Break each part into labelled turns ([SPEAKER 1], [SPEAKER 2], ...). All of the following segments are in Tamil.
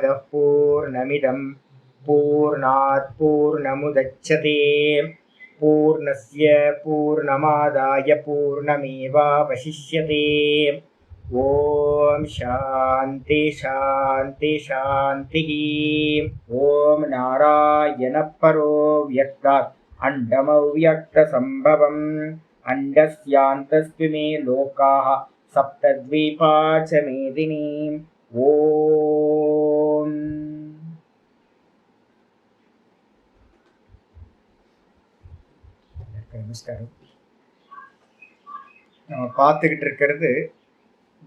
[SPEAKER 1] पूर्णमदः पूर्णमिदं पूर्णात् पूर्णमुदच्यते पूर्णस्य पूर्णमादाय पूर्णमेवावशिष्यते। ओम शांति शांति शांति। ओम नारायण परो व्यक्तात् अंडमव्यक्त संभवम् अंडस्यान्तस्त्विमे लोकाः सप्तद्वीपा च मेदिनी। ओम நமஸ்காரம். நம்ம பார்த்துக்கிட்டு இருக்கிறது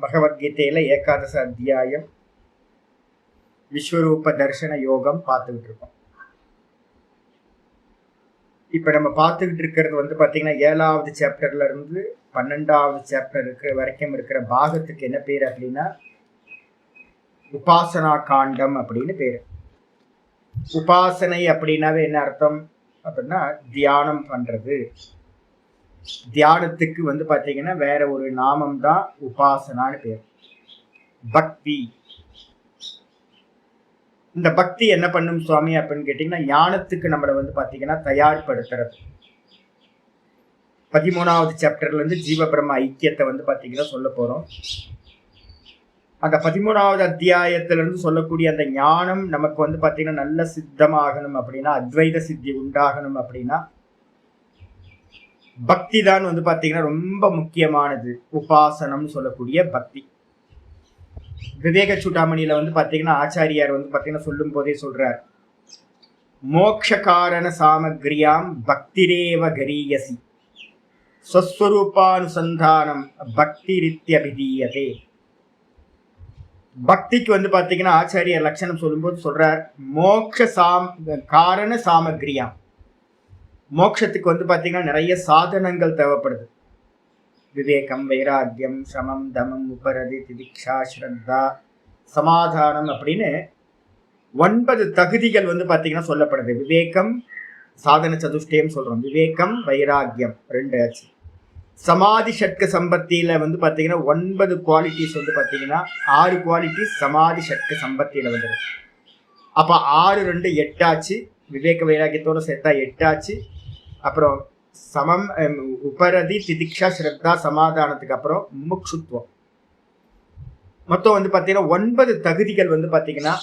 [SPEAKER 1] பகவத்கீதையில ஏகாதச அத்தியாயம் விஸ்வரூப தர்சன யோகம் பார்த்துக்கிட்டு இருக்கோம். இப்ப நம்ம பார்த்துக்கிட்டு இருக்கிறது பாத்தீங்கன்னா 7வது சாப்டர்ல இருந்து 12வது சாப்டர் வரைக்கும் இருக்கிற பாகத்துக்கு என்ன பேர் அப்படின்னா உபாசனா காண்டம் அப்படின்னு பேரு. உபாசனை அப்படின்னாவே என்ன அர்த்தம் அப்படின்னா தியானம் பண்றது. தியானத்துக்கு பாத்தீங்கன்னா வேற ஒரு நாமம் தான் உபாசனான்னு பேர். பக்தி. இந்த பக்தி என்ன பண்ணும் சுவாமி அப்படின்னு கேட்டீங்கன்னா ஞானத்துக்கு நம்மளை பாத்தீங்கன்னா தயார்படுத்துறது. 13வது சாப்டர்ல இருந்து ஜீவ பிரம்ம ஐக்கியத்தை பாத்தீங்கன்னா சொல்ல போறோம். அந்த 13வது அத்தியாயத்துல இருந்து சொல்லக்கூடிய அந்த ஞானம் நமக்கு பாத்தீங்கன்னா நல்ல சித்தமாகணும் அப்படின்னா, அத்வைத சித்தி உண்டாகணும் அப்படின்னா பக்தி தான் பாத்தீங்கன்னா ரொம்ப முக்கியமானது. உபாசனம் சொல்லக்கூடிய பக்தி. விவேக சூடாமணியில பாத்தீங்கன்னா ஆச்சாரியார் பாத்தீங்கன்னா சொல்லும் போதே சொல்றார், மோக்ஷ காரண சாமக்ரியாம் பக்திரேவ கரீயசி ஸ்வஸ்வரூபானுசந்தானம் பக்திரித்யபிதீயதே. பக்திக்கு பாத்தீங்கன்னா ஆச்சாரியர் லட்சணம் சொல்லும்போது சொல்றார், மோக்ஷ காரண சாமக்ரியாம். மோட்சத்துக்கு பாத்தீங்கன்னா நிறைய சாதனங்கள் தேவைப்படுது. விவேகம், வைராக்கியம், சமம், தமம், உபரதி, திதிக்ஷா, ஸ்ரத்தா, சமாதானம் அப்படின்னு 9 தகுதிகள் பாத்தீங்கன்னா சொல்லப்படுது. விவேகம் சாதன சதுஷ்டயம் சொல்றோம். விவேகம், வைராக்கியம் 2 ஆச்சு. சமாதி ஷட்க சம்பத்தியில பாத்தீங்கன்னா 9 குவாலிட்டிஸ் பாத்தீங்கன்னா 6 குவாலிட்டிஸ் சமாதி ஷட்க சம்பத்தியில வந்துடும். அப்ப 6 2 8 ஆச்சு. விவேக வைராக்கியத்தோட சேர்த்தா 8 ஆச்சு. அப்புறம் சமம், உபரதி, திதிக்ஷா, ஸ்ரத்தா, சமாதானத்துக்கு அப்புறம் முமுட்சுத்துவம். மொத்தம் பாத்தீங்கன்னா 9 தகுதிகள் பாத்தீங்கன்னா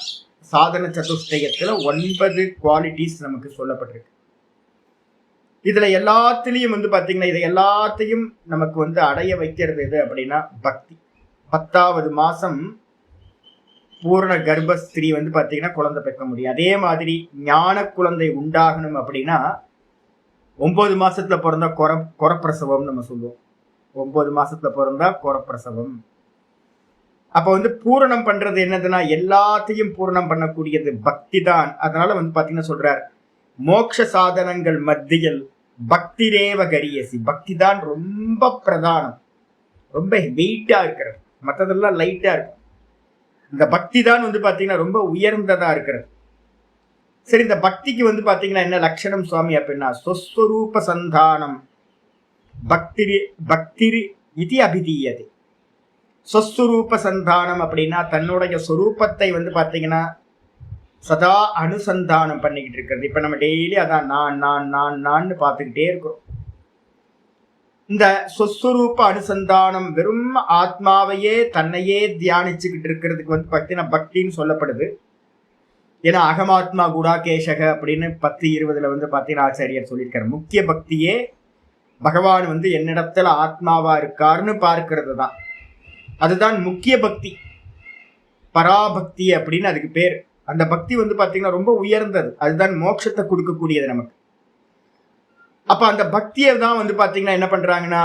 [SPEAKER 1] சாதன சதுஷ்டயத்துல 9 குவாலிட்டிஸ் நமக்கு சொல்லப்பட்டிருக்கு. இதுல எல்லாத்திலையும் பாத்தீங்கன்னா இதை எல்லாத்தையும் நமக்கு அடைய வைக்கிறது எது அப்படின்னா பக்தி. 10வது மாசம் பூர்ண கர்ப்பஸ்திரீ பாத்தீங்கன்னா குழந்தை பெற்க முடியும். அதே மாதிரி ஞான குழந்தை உண்டாகணும் அப்படின்னா 9 மாசத்துல பிறந்தா கொரப்பிரசவம் நம்ம சொல்லுவோம். 9 மாசத்துல பிறந்தா கொரப்பிரசவம். அப்ப பூரணம் பண்றது என்னதுன்னா எல்லாத்தையும் பூரணம் பண்ணக்கூடியது பக்தி தான். அதனால பாத்தீங்கன்னா சொல்றார், மோக்ஷ சாதனங்கள் மத்தியில் பக்திரேவ கரியசி. பக்தி தான் ரொம்ப பிரதானம், ரொம்ப வெயிட்டா இருக்கிறது. மற்றதெல்லாம் லைட்டா இருக்கு. இந்த பக்தி தான் பாத்தீங்கன்னா ரொம்ப உயர்ந்ததா இருக்கிறது. சரி, இந்த பக்திக்கு பாத்தீங்கன்னா என்ன லட்சணம் சுவாமி அப்படின்னா ஸ்வஸ்வரூப சந்தானம் பக்திரி இது அபிதீயது. ஸ்வஸ்வரூப சந்தானம் அப்படின்னா தன்னுடைய சொரூபத்தை பாத்தீங்கன்னா சதா அனுசந்தானம் பண்ணிக்கிட்டு இருக்கிறது. இப்ப நம்ம டெய்லி அதான் நான் நான் நான் நான் பார்த்துக்கிட்டே இருக்கிறோம். இந்த சொஸ்வரூப அனுசந்தானம் வெறும் ஆத்மாவையே தன்னையே தியானிச்சுக்கிட்டு இருக்கிறதுக்கு பார்த்தீங்கன்னா பக்தின்னு சொல்லப்படுது. ஏன்னா அகமாத்மா குடாகேஷக அப்படின்னு 10:20 பார்த்தீங்கன்னா ஆச்சாரியர் சொல்லியிருக்காரு. முக்கிய பக்தியே பகவான் என்னிடத்துல ஆத்மாவா இருக்காருன்னு பார்க்கிறது தான். அதுதான் முக்கிய பக்தி, பராபக்தி அப்படின்னு அதுக்கு பேர். அந்த பக்தி பாத்தீங்கன்னா ரொம்ப உயர்ந்தது. அதுதான் மோட்சத்தை கொடுக்கக்கூடியது நமக்கு. அப்ப அந்த பக்தியை தான் பாத்தீங்கன்னா என்ன பண்றாங்கன்னா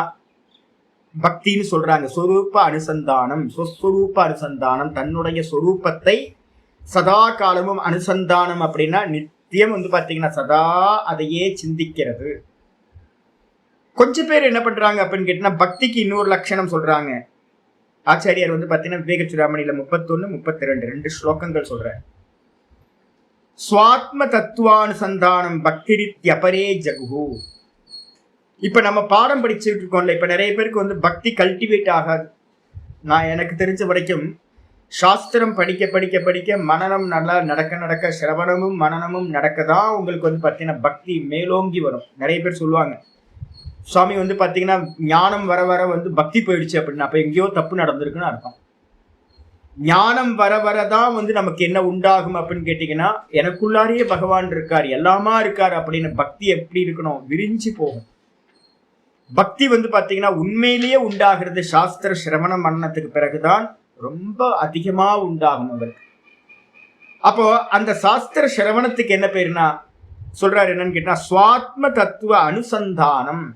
[SPEAKER 1] பக்தின்னு சொல்றாங்க. சொரூப அனுசந்தானம், சொஸ்வரூப அனுசந்தானம், தன்னுடைய சொரூபத்தை சதா காலமும் அனுசந்தானம் அப்படின்னா நித்தியம் பாத்தீங்கன்னா சதா அதையே சிந்திக்கிறது. கொஞ்சம் பேர் என்ன பண்றாங்க அப்படின்னு கேட்டீங்கன்னா பக்திக்கு இன்னொரு லட்சணம் சொல்றாங்க. ஆச்சாரியார் பாத்தீங்கன்னா விவேக சூடாமணியில 31, 32 2 ஸ்லோகங்கள் சொல்ற. ஸ்வாத்ம தத்துவானுசந்தானம் பக்திரித்யபரே ஜகுஹு. இப்ப நம்ம பாடம் படிச்சுட்டு இருக்கோம்ல, இப்ப நிறைய பேருக்கு பக்தி கல்டிவேட் ஆகாது. நான் எனக்கு தெரிஞ்ச வரைக்கும் சாஸ்திரம் படிக்க படிக்க படிக்க மனனம் நல்லா நடக்க சிரவணமும் மனனமும் நடக்கதான் உங்களுக்கு வந்து பார்த்தீங்கன்னா பக்தி மேலோங்கி வரும். நிறைய பேர் சொல்லுவாங்க, சுவாமி வந்து பார்த்தீங்கன்னா ஞானம் வர வர வந்து பக்தி போயிடுச்சு அப்படின்னா அப்போ எங்கேயோ தப்பு நடந்திருக்குன்னு அர்த்தம். ஞானம் வர வரதான் வந்து நமக்கு என்ன உண்டாகும் அப்படின்னு கேட்டீங்கன்னா, எனக்குள்ளாரியே பகவான் இருக்கார், எல்லாமா இருக்கார் அப்படின்னு பக்தி எப்படி இருக்கணும், விரிஞ்சு போகும். பக்தி வந்து பாத்தீங்கன்னா உண்மையிலேயே உண்டாகிறது சாஸ்திர சிரவண மரணத்துக்கு பிறகுதான் ரொம்ப அதிகமா உண்டாகும் அவருக்கு. அப்போ அந்த சாஸ்திர சிரவணத்துக்கு என்ன பேருனா சொல்றாரு என்னன்னு கேட்டா சுவாத்ம தத்துவ அனுசந்தானம்.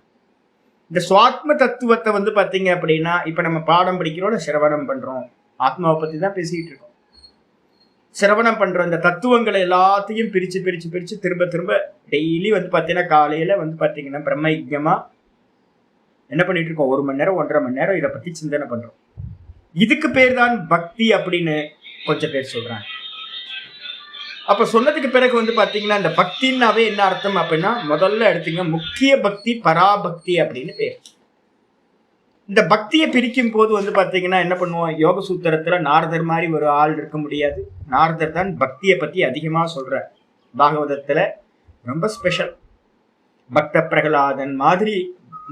[SPEAKER 1] இந்த சுவாத்ம தத்துவத்தை வந்து பாத்தீங்க அப்படின்னா இப்ப நம்ம பாடம் படிக்கிறோம், சிரவணம் பண்றோம், ஆத்மாவை பத்தி தான் பேசிட்டு இருக்கோம். சிரவணம் பண்றோம், இந்த தத்துவங்களை எல்லாத்தையும் பிரிச்சு பிரிச்சு பிரிச்சு திரும்ப திரும்ப டெய்லி வந்து பாத்தீங்கன்னா காலையில வந்து பாத்தீங்கன்னா பிரம்ம யஜ்ஞமா என்ன பண்ணிட்டு இருக்கோம், 1 மணி நேரம் 1.5 மணி நேரம் இதை பத்தி சிந்தனை பண்றோம். இதுக்கு பேர் தான் பக்தி அப்படின்னு கொஞ்சம் பேர் சொல்றாங்க. அப்ப சொன்னதுக்கு பிறகு வந்து பாத்தீங்கன்னா இந்த பக்தின்னாவே என்ன அர்த்தம் அப்படின்னா, முதல்ல எடுத்தீங்க முக்கிய பக்தி பராபக்தி அப்படின்னு பேர். இந்த பக்தியை பிரிக்கும் போது வந்து பாத்தீங்கன்னா என்ன பண்ணுவோம், யோக சூத்திரத்துல நாரதர் மாதிரி ஒரு ஆள் இருக்க முடியாது. நாரதர் தான் பக்தியை பத்தி அதிகமா சொல்ற. பாகவதத்துல ரொம்ப ஸ்பெஷல். பக்த பிரகலாதன் மாதிரி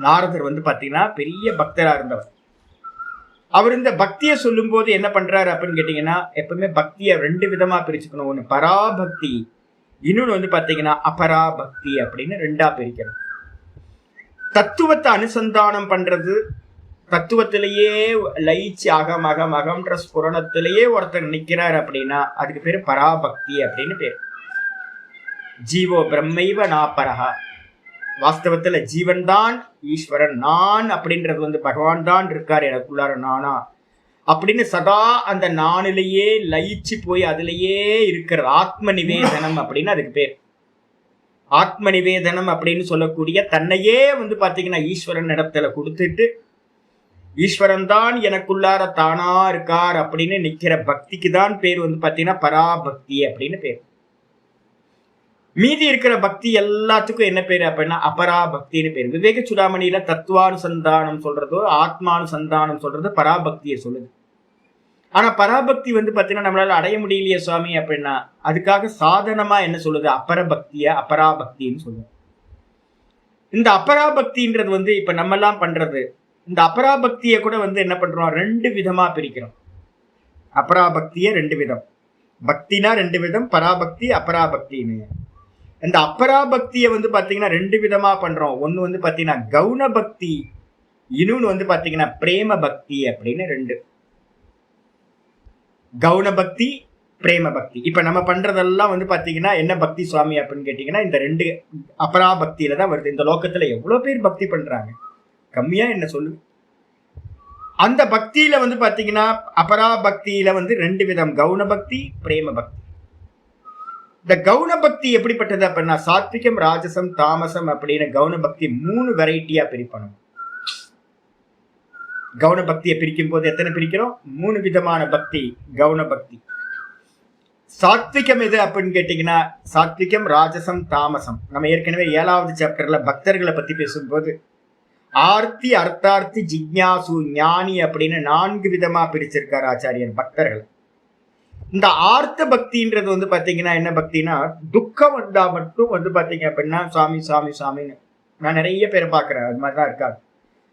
[SPEAKER 1] நாரதர் வந்து பாத்தீங்கன்னா பெரிய பக்தரா இருந்தவர். அவர் இந்த பக்தியை சொல்லும் போது என்ன பண்றாரு அப்படின்னு கேட்டீங்கன்னா, எப்பவுமே பக்தியை 2 விதமா பிரிச்சுக்கணும். ஒண்ணு பராபக்தி, இன்னொன்னு வந்து பாத்தீங்கன்னா அபராபக்தி அப்படின்னு 2ஆ பிரிக்கணும். தத்துவத்தை அனுசந்தானம் பண்றது, தத்துவத்திலேயே லயிச்சு அகம்ன்ற ஸ்புரணத்திலேயே ஒருத்தர் நிக்கிறார் அப்படின்னா அதுக்கு பேரு பராபக்தி அப்படின்னு பேரு. ஜீவோ பிரம்மைவ நாபரஹா, வாஸ்தவத்துல ஜீவன் தான் ஈஸ்வரன், நான் அப்படின்றது வந்து பகவான் தான் இருக்காரு எனக்குள்ளார நானா அப்படின்னு சதா அந்த நானிலேயே லயிச்சு போய் அதுலேயே இருக்கிறது ஆத்ம நிவேதனம் அப்படின்னு அதுக்கு பேர். ஆத்ம நிவேதனம் அப்படின்னு சொல்லக்கூடிய தன்னையே வந்து பாத்தீங்கன்னா ஈஸ்வரன் இடத்துல கொடுத்துட்டு ஈஸ்வரன் தான் எனக்குள்ளார தானா இருக்கார் அப்படின்னு நிக்கிற பக்திக்கு தான் பேர் வந்து பாத்தீங்கன்னா பராபக்தி அப்படின்னு பேர். மீதி இருக்கிற பக்தி எல்லாத்துக்கும் என்ன பேரு அப்படின்னா அபராபக்தின்னு பேரு. விவேக சுடாமணியில தத்துவானுசந்தானம் சொல்றதோ ஆத்மானுசந்தானம் சொல்றது பராபக்தியை சொல்லுது. ஆனா பராபக்தி வந்து பாத்தீங்கன்னா நம்மளால அடைய முடியலையே சுவாமி அப்படின்னா அதுக்காக சாதனமா என்ன சொல்லுது, அபராபக்தின்னு சொல்லுவோம். இந்த அபராபக்தின்றது வந்து இப்ப நம்ம எல்லாம் பண்றது, இந்த அபராபக்தியை கூட வந்து என்ன பண்றோம், 2 விதமா பிரிக்கிறோம். அபராபக்திய 2 விதம், பக்தினா 2 விதம், பராபக்தி அபராபக்தின்னு. இந்த அபராபக்தியை வந்து பாத்தீங்கன்னா 2 விதமா பண்றோம். ஒண்ணு வந்து பாத்தீங்கன்னா கவுன பக்தி, இன்னொன்னு வந்து பாத்தீங்கன்னா பிரேம பக்தி அப்படின்னு 2. கவுன பக்தி பிரேம பக்தி. இப்ப நம்ம பண்றதெல்லாம் வந்து பாத்தீங்கன்னா என்ன பக்தி சுவாமி அப்படின்னு கேட்டீங்கன்னா இந்த 2 அபராபக்தியில தான் வருது. இந்த லோகத்துல எவ்வளவு பேர் பக்தி பண்றாங்க, கம்மியா என்ன சொல்லு. அந்த பக்தியில வந்து பாத்தீங்கன்னா அபராபக்தியில வந்து 2 விதம், கவுன பக்தி பிரேம பக்தி. இந்த கவுன பக்தி எப்படிப்பட்டது அப்படின்னா சாத்விகம் ராஜசம் தாமசம் அப்படின்னு கவுன பக்தி 3 வெரைட்டியா பிரிப்பணும். கவுன பக்தியை பிரிக்கும் போது எத்தனை பிரிக்கிறோம், 3 விதமான பக்தி கவுன பக்தி. சாத்விகம் எது அப்படின்னு கேட்டீங்கன்னா சாத்விகம் ராஜசம் தாமசம். நம்ம ஏற்கனவே 7வது சாப்டர்ல பக்தர்களை பத்தி பேசும்போது ஆர்த்தி அர்த்தார்த்தி ஜிக்ஞாசு ஞானி அப்படின்னு 4 விதமா பிரிச்சிருக்காரு ஆச்சாரியர் பக்தர்கள். இந்த ஆர்த்த பக்தின்றது வந்து பாத்தீங்கன்னா என்ன பக்தினா, துக்கம் வந்தா மட்டும் வந்து பாத்தீங்க அப்படின்னா சாமி சாமி சாமின்னு நான் நிறைய பேரை பாக்குறேன், அது மாதிரிதான் இருக்காது.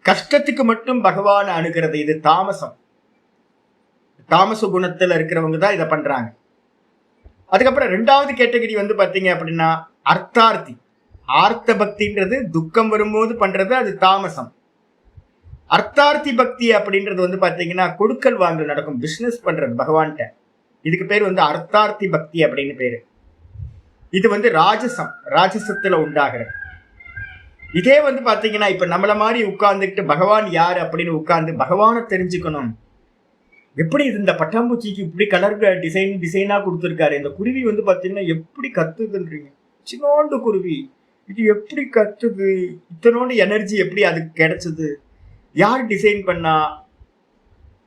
[SPEAKER 1] கஷ்டத்துக்கு மட்டும் பகவான் அணுகிறது, இது தாமசம். தாமச குணத்துல இருக்கிறவங்க தான் இதை பண்றாங்க. அதுக்கப்புறம் 2வது கேட்டகரி வந்து பாத்தீங்க அப்படின்னா அர்த்தார்த்தி. ஆர்த்த பக்தின்றது துக்கம் வரும்போது பண்றது, அது தாமசம். அர்த்தார்த்தி பக்தி அப்படின்றது வந்து பாத்தீங்கன்னா கொடுக்கல் வாங்கல் நடக்கும், பிசினஸ் பண்றது பகவான்கிட்ட, இதுக்கு பேர் வந்து அர்த்தார்த்தி பக்தி அப்படின்னு பேரு. இது வந்து ராஜசம், ராஜசத்துல உண்டாகிறது. இதே வந்து பாத்தீங்கன்னா இப்ப நம்மள மாதிரி உட்கார்ந்துக்கிட்டு பகவான் யாரு அப்படின்னு உட்கார்ந்து பகவானை தெரிஞ்சுக்கணும். எப்படி இந்த பட்டாம்பூச்சிக்கு இப்படி கலர் டிசைனா கொடுத்துருக்காரு, இந்த குருவி வந்து பாத்தீங்கன்னா எப்படி கத்துதுன்றீங்க, சின்னோண்டு குருவி இது எப்படி கத்துது, இத்தனோண்டு எனர்ஜி எப்படி அதுக்கு கிடைச்சது, யார் டிசைன் பண்ணா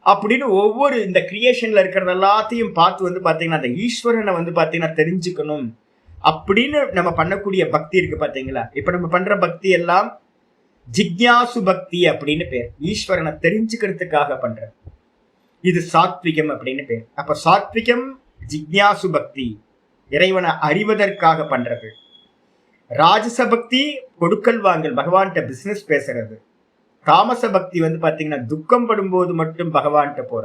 [SPEAKER 1] அப்படின்னு ஒவ்வொரு இந்த கிரியேஷன்ல இருக்கிறது எல்லாத்தையும் பார்த்து வந்து பாத்தீங்கன்னா அந்த ஈஸ்வரனை வந்து பாத்தீங்கன்னா தெரிஞ்சுக்கணும் அப்படின்னு நம்ம பண்ணக்கூடிய பக்தி இருக்கு பாத்தீங்களா. இப்ப நம்ம பண்ற பக்தி எல்லாம் ஜிக்ஞாசு பக்தி அப்படின்னு பேர், ஈஸ்வரனை தெரிஞ்சுக்கிறதுக்காக பண்ற. இது சாத்விகம் அப்படின்னு பேர். அப்ப சாத்விகம் ஜிக்ஞாசு பக்தி, இறைவனை அறிவதற்காக பண்றது. ராஜச பக்தி கொடுக்கல் வாங்கல், பகவான்கிட்ட பிசினஸ் பேசுறது. தாமச பக்தி பாத்தீங்கன்னா துக்கம் படும்போது மட்டும் பகவான்கிட்ட போற.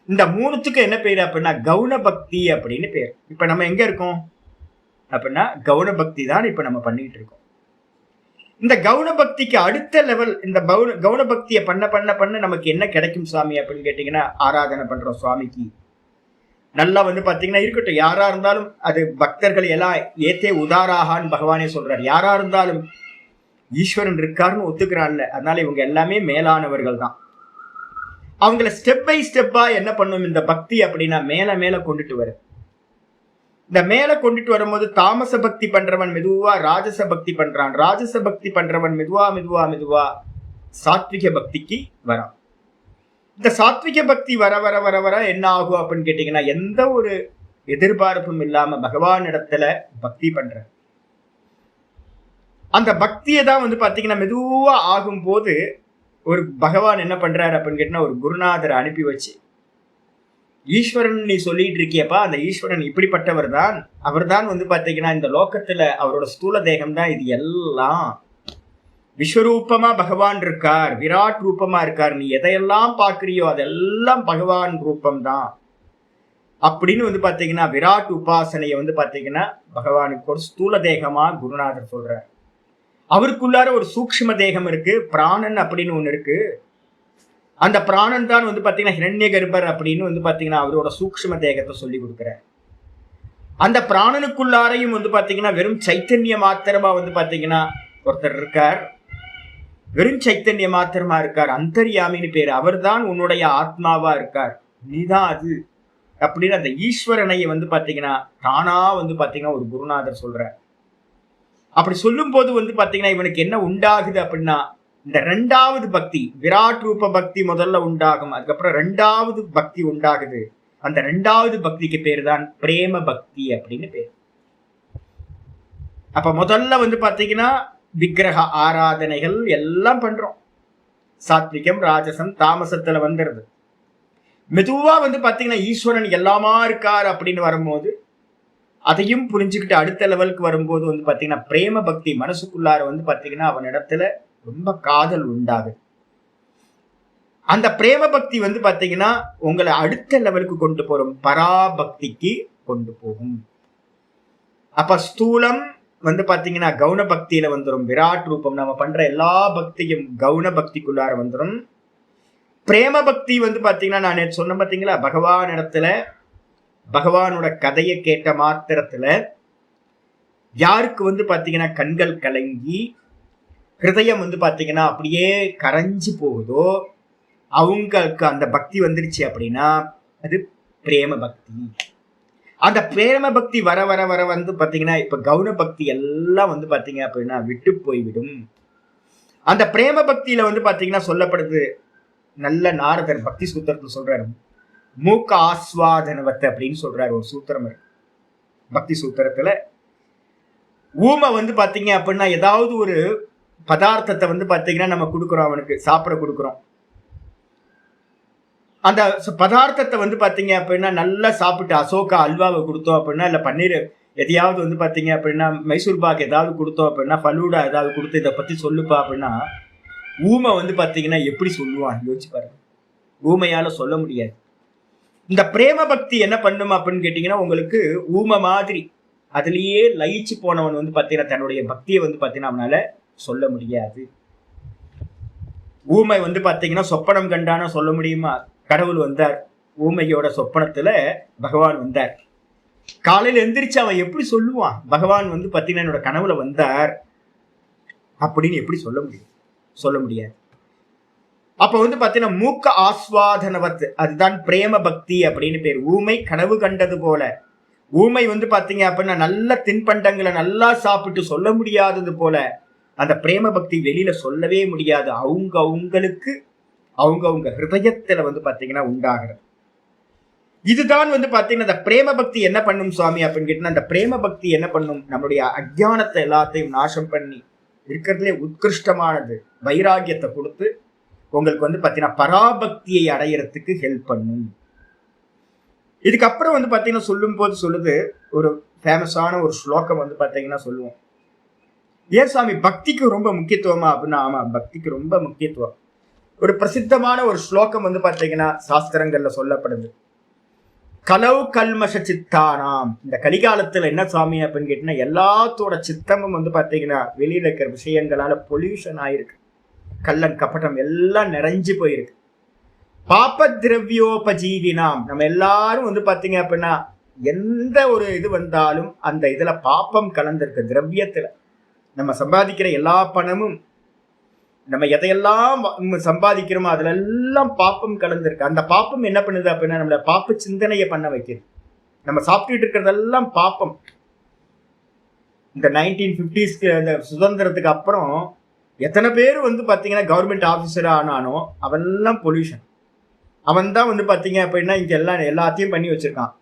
[SPEAKER 1] இந்த மூணுத்துக்கு என்ன பேரு அப்படின்னா கவுன பக்தி அப்படின்னு பேர். இப்ப நம்ம எங்க இருக்கோம் அப்படின்னா கவுன பக்தி தான் இப்ப நம்ம பண்ணிட்டு இருக்கோம். இந்த கவுன பக்திக்கு அடுத்த லெவல், இந்த கவுன பக்தியை பண்ண பண்ண பண்ண நமக்கு என்ன கிடைக்கும் சுவாமி அப்படின்னு கேட்டீங்கன்னா, ஆராதனை பண்றோம் சுவாமிக்கு. நல்லா பாத்தீங்கன்னா இருக்கட்டும், யாரா இருந்தாலும் அது பக்தர்கள் எல்லாம் ஏத்தே உதாராகான்னு பகவானே சொல்றாரு. யாரா இருந்தாலும் ஈஸ்வரன் இருக்காருன்னு ஒத்துக்கிறான்ல, அதனால இவங்க எல்லாமே மேலானவர்கள் தான். அவங்கள ஸ்டெப் பை ஸ்டெப்பா என்ன பண்ணும் இந்த பக்தி அப்படின்னா மேல மேல கொண்டுட்டு வரும். இந்த மேல கொண்டுட்டு வரும்போது தாமச பக்தி பண்றவன் மெதுவா ராஜச பக்தி பண்றான், ராஜச பக்தி பண்றவன் மெதுவா மெதுவா மெதுவா சாத்விக பக்திக்கு வரான். இந்த சாத்விக பக்தி வர வர வர வர என்ன ஆகும் அப்படின்னு கேட்டீங்கன்னா, எந்த ஒரு எதிர்பார்ப்பும் இல்லாம பகவான் இடத்துல பக்தி பண்ற அந்த பக்தியை தான் பாத்தீங்கன்னா மெதுவா ஆகும் போது ஒரு பகவான் என்ன பண்றாரு அப்படின்னு கேட்டீங்கன்னா, ஒரு குருநாதரை அனுப்பி வச்சு, ஈஸ்வரன் நீ சொல்லிட்டு இருக்கியப்பா, அந்த ஈஸ்வரன் இப்படிப்பட்டவர் தான், அவர் தான் பாத்தீங்கன்னா இந்த லோகத்துல அவரோட ஸ்தூல தேகம் தான் இது எல்லாம், விஸ்வரூபமா பகவான் இருக்கார், விராட் ரூபமா இருக்கார், நீ எதையெல்லாம் பாக்குறியோ அதெல்லாம் பகவான் ரூபம் தான் அப்படின்னு பாத்தீங்கன்னா விராட் உபாசனையை பாத்தீங்கன்னா பகவானுக்கு ஒரு ஸ்தூல தேகமா குருநாதர் சொல்றார். அவருக்குள்ளார ஒரு சூக்ஷ்ம தேகம் இருக்கு, பிராணன் அப்படின்னு ஒண்ணு இருக்கு. அந்த பிராணன் தான் பாத்தீங்கன்னா ஹிரண்ய கர்ப்பர் அப்படின்னு பாத்தீங்கன்னா அவரோட சூக்ஷ்ம தேகத்தை சொல்லி கொடுக்கிறார். அந்த பிராணனுக்குள்ளாரையும் பாத்தீங்கன்னா வெறும் சைத்தன்ய மாத்திரமா பாத்தீங்கன்னா ஒருத்தர் இருக்கார், வெறும் சைத்தன்ய மாத்திரமா இருக்கார், அந்தர்யாமின்னு பேரு. அவர் தான் உன்னுடைய ஆத்மாவா இருக்கார், நீதான் அது அப்படின்னு அந்த ஈஸ்வரனையை பாத்தீங்கன்னா தானா பாத்தீங்கன்னா ஒரு குருநாதர் சொல்றார். அப்படி சொல்லும் போது பாத்தீங்கன்னா இவனுக்கு என்ன உண்டாகுது அப்படின்னா, இந்த ரெண்டாவது பக்தி, விராட் ரூப பக்தி முதல்ல உண்டாகும், அதுக்கப்புறம் ரெண்டாவது பக்தி உண்டாகுது. அந்த ரெண்டாவது பக்திக்கு பேரு தான் பிரேம பக்தி அப்படின்னு பேர். அப்ப முதல்ல பாத்தீங்கன்னா விக்கிரக ஆராதனைகள் எல்லாம் பண்றோம், சாத்விகம் ராஜசம் தாமசத்துல வந்துருது. மெதுவா பாத்தீங்கன்னா ஈஸ்வரன் எல்லாமா இருக்கார் அப்படின்னு வரும்போது அதையும் புரிஞ்சுக்கிட்டு அடுத்த லெவலுக்கு வரும்போது பாத்தீங்கன்னா பிரேம பக்தி மனசுக்குள்ளார பாத்தீங்கன்னா அவன் இடத்துல ரொம்ப காதல் உண்டாகுது. அந்த பிரேம பக்தி பாத்தீங்கன்னா உங்களை அடுத்த லெவலுக்கு கொண்டு போறோம், பராபக்திக்கு கொண்டு போகும். அப்ப ஸ்தூலம் பாத்தீங்கன்னா கவுன பக்தியில வந்துடும், விராட் ரூபம் நம்ம பண்ற எல்லா பக்தியும் கவுன பக்திக்குள்ளார வந்துடும். பிரேம பக்தி பாத்தீங்கன்னா நான் நேற்று சொன்ன பாத்தீங்களா, பகவான் இடத்துல பகவானோட கதையை கேட்ட மாத்திரத்துல யாருக்கு பாத்தீங்கன்னா கண்கள் கலங்கி ஹிருதயம் பாத்தீங்கன்னா அப்படியே கரைஞ்சு போகுதோ அவங்களுக்கு அந்த பக்தி வந்துருச்சு அப்படின்னா அது பிரேம பக்தி. அந்த பிரேம பக்தி வர வர வர பாத்தீங்கன்னா இப்ப கவுன பக்தி எல்லாம் பாத்தீங்க அப்படின்னா விட்டு போய்விடும். அந்த பிரேம பக்தியில பாத்தீங்கன்னா சொல்லப்படுது, நல்ல நாரதர் பக்தி சூத்திரத்துல சொல்றாரு, மூக்க ஆஸ்வாதனவத்தை அப்படின்னு சொல்றாரு ஒரு சூத்திரம் பக்தி சூத்திரத்துல. ஊமை பாத்தீங்க அப்படின்னா ஏதாவது ஒரு பதார்த்தத்தை பாத்தீங்கன்னா நம்ம கொடுக்குறோம், அவனுக்கு சாப்பிட கொடுக்குறோம். அந்த பதார்த்தத்தை பாத்தீங்க அப்படின்னா நல்லா சாப்பிட்டு அசோகா அல்வாவை கொடுத்தோம் அப்படின்னா, இல்ல பன்னீர் எதையாவது பாத்தீங்க அப்படின்னா மைசூர் பாக் ஏதாவது கொடுத்தோம் அப்படின்னா, ஃபலூடா ஏதாவது கொடுத்து இதை பத்தி சொல்லுப்பா அப்படின்னா ஊமை பாத்தீங்கன்னா எப்படி சொல்லுவான் யோசிச்சு பாருங்க. ஊமையால சொல்ல முடியாது. இந்த பிரேம பக்தி என்ன பண்ணும் அப்படின்னு கேட்டீங்கன்னா, உங்களுக்கு ஊமை மாதிரி அதுலயே லயிச்சு போனவன் பாத்தீங்கன்னா தன்னுடைய பக்தியை பாத்தீங்கன்னா அவனால சொல்ல முடியாது. ஊமை பாத்தீங்கன்னா சொப்பனம் கண்டான சொல்ல முடியுமா? கடவுள் வந்தார், ஊமையோட சொப்பனத்துல பகவான் வந்தார். காலையில எந்திரிச்சு அவன் எப்படி சொல்லுவான், பகவான் பாத்தீங்கன்னா என்னோட கனவுல வந்தார் அப்படின்னு எப்படி சொல்ல முடியும்? சொல்ல முடியாது. அப்ப பாத்தீங்கன்னா மூக்க ஆஸ்வாதனவத், அதுதான் பிரேம பக்தி அப்படின்னு பேர். ஊமை கனவு கண்டது போல, ஊமை பாத்தீங்க அப்படின்னா நல்ல தின்பண்டங்களை நல்லா சாப்பிட்டு சொல்ல முடியாதது போல அந்த பிரேம பக்தி வெளியில சொல்லவே முடியாது. அவங்களுக்கு அவங்க ஹிருதயத்துல பாத்தீங்கன்னா உண்டாகிறது. இதுதான் பாத்தீங்கன்னா இந்த பிரேம பக்தி என்ன பண்ணும் சுவாமி அப்படின்னு கேட்டீங்கன்னா, அந்த பிரேம பக்தி என்ன பண்ணும், நம்மளுடைய அஜ்ஞானத்தை எல்லாத்தையும் நாசம் பண்ணி இருக்கிறதுலே உத்கிருஷ்டமானது வைராகியத்தை கொடுத்து உங்களுக்கு வந்து பாத்தீங்கன்னா பராபக்தியை அடையறதுக்கு ஹெல்ப் பண்ணும். இதுக்கப்புறம் வந்து பாத்தீங்கன்னா சொல்லும் போது சொல்லுது, ஒரு ஃபேமஸான ஒரு ஸ்லோகம் வந்து பாத்தீங்கன்னா சொல்லுவோம், ஏன் சுவாமி பக்திக்கு ரொம்ப முக்கியத்துவமா அப்படின்னா, ஆமா பக்திக்கு ரொம்ப முக்கியத்துவம். ஒரு பிரசித்தமான ஒரு ஸ்லோகம் வந்து பாத்தீங்கன்னா சாஸ்திரங்கள்ல சொல்லப்படுது, கலவு கல்மஷ சித்தானாம். இந்த கலிகாலத்துல என்ன சுவாமி அப்படின்னு கேட்டீங்கன்னா, எல்லாத்தோட சித்தமும் வந்து பாத்தீங்கன்னா வெளியில இருக்கிற விஷயங்களால பொல்யூஷன் ஆயிருக்கு, கள்ளம் கப்படம் எல்லாம் நிறைஞ்சு போயிருக்கு. பாப்ப திரவியோபஜீவினாம், நம்ம எல்லாரும் வந்து பாத்தீங்க அப்படின்னா எந்த ஒரு இது வந்தாலும் அந்த இதுல பாப்பம் கலந்திருக்கு. திரவியத்துல நம்ம சம்பாதிக்கிற எல்லா பணமும், நம்ம எதையெல்லாம் சம்பாதிக்கிறோமோ அதுல எல்லாம் பாப்பம் கலந்துருக்கு. அந்த பாப்பம் என்ன பண்ணுது அப்படின்னா நம்மள பாப்ப சிந்தனையை பண்ண வைக்குது. நம்ம சாப்பிட்டுட்டு இருக்கிறதெல்லாம் பாப்பம். இந்த 1950s இந்த சுதந்திரத்துக்கு அப்புறம் எத்தனை பேர் வந்து பாத்தீங்கன்னா கவர்மெண்ட் ஆபீசரா ஆனானோ அவெல்லாம் பொல்யூஷன். அவன் தான் வந்து பாத்தீங்க அப்படின்னா இங்க எல்லாம் எல்லாத்தையும் பண்ணி வச்சிருக்கான்.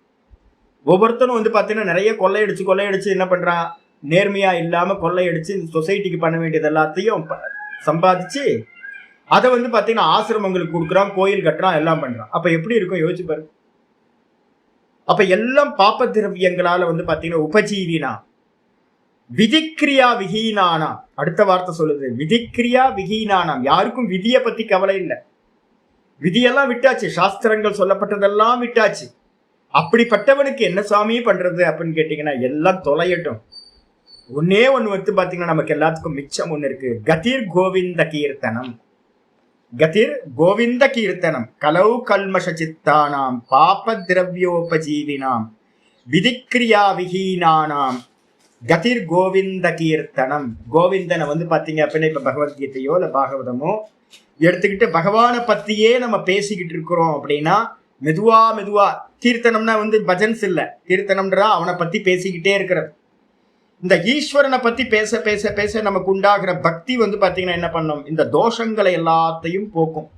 [SPEAKER 1] ஒவ்வொருத்தரும் வந்து பாத்தீங்கன்னா நிறைய கொள்ளையடிச்சு என்ன பண்றான், நேர்மையா இல்லாம கொள்ளையடிச்சு சொசைட்டிக்கு பண்ண வேண்டியது எல்லாத்தையும் சம்பாதிச்சு அதை வந்து பாத்தீங்கன்னா ஆசிரமங்களுக்கு கொடுக்குறான், கோயில் கட்டுறான், எல்லாம் பண்றான். அப்ப எப்படி இருக்கும் யோசிச்சு பாரு. அப்ப எல்லாம் பாப்ப திரவியங்களால வந்து பாத்தீங்கன்னா உபஜீவினா விதிக்கிரியா விகீனானா. அடுத்த வார்த்தை சொல்லுது, விதிக்கிரியா விகீனானாம். யாருக்கும் விதியை பத்தி கவலை இல்லை, விதியெல்லாம் விட்டாச்சு, சாஸ்திரங்கள் சொல்லப்பட்டதெல்லாம் விட்டாச்சு. அப்படிப்பட்டவனுக்கு என்ன சாமி பண்றது அப்படின்னு கேட்டீங்கன்னா, எல்லாம் தொலையட்டும். ஒன்னே ஒண்ணு வந்து பாத்தீங்கன்னா நமக்கு எல்லாத்துக்கும் மிச்சம் ஒண்ணு இருக்கு, கதிர் கோவிந்த கீர்த்தனம். கதிர் கோவிந்த கீர்த்தனம். கலவு கல்மஷ சித்தானாம் பாப திரவியோபஜீவினாம் விதிக்கிரியா விஹீனானாம் கதிர் கோவிந்த கீர்த்தனம். கோவிந்தனை வந்து பாத்தீங்க அப்படின்னா இப்ப பகவத்கீதையோ இல்ல பாகவதமோ எடுத்துக்கிட்டு பகவானை பத்தியே நம்ம பேசிக்கிட்டு இருக்கிறோம் அப்படின்னா, மெதுவா கீர்த்தனம்னா வந்து பஜன்ஸ் இல்ல, கீர்த்தனம்ன்றா அவனை பத்தி பேசிக்கிட்டே இருக்கிறது. இந்த ஈஸ்வரனை பத்தி பேச பேச பேச நமக்கு உண்டாகிற பக்தி வந்து பாத்தீங்கன்னா என்ன பண்ணும், இந்த தோஷங்களை எல்லாத்தையும் போக்கும்,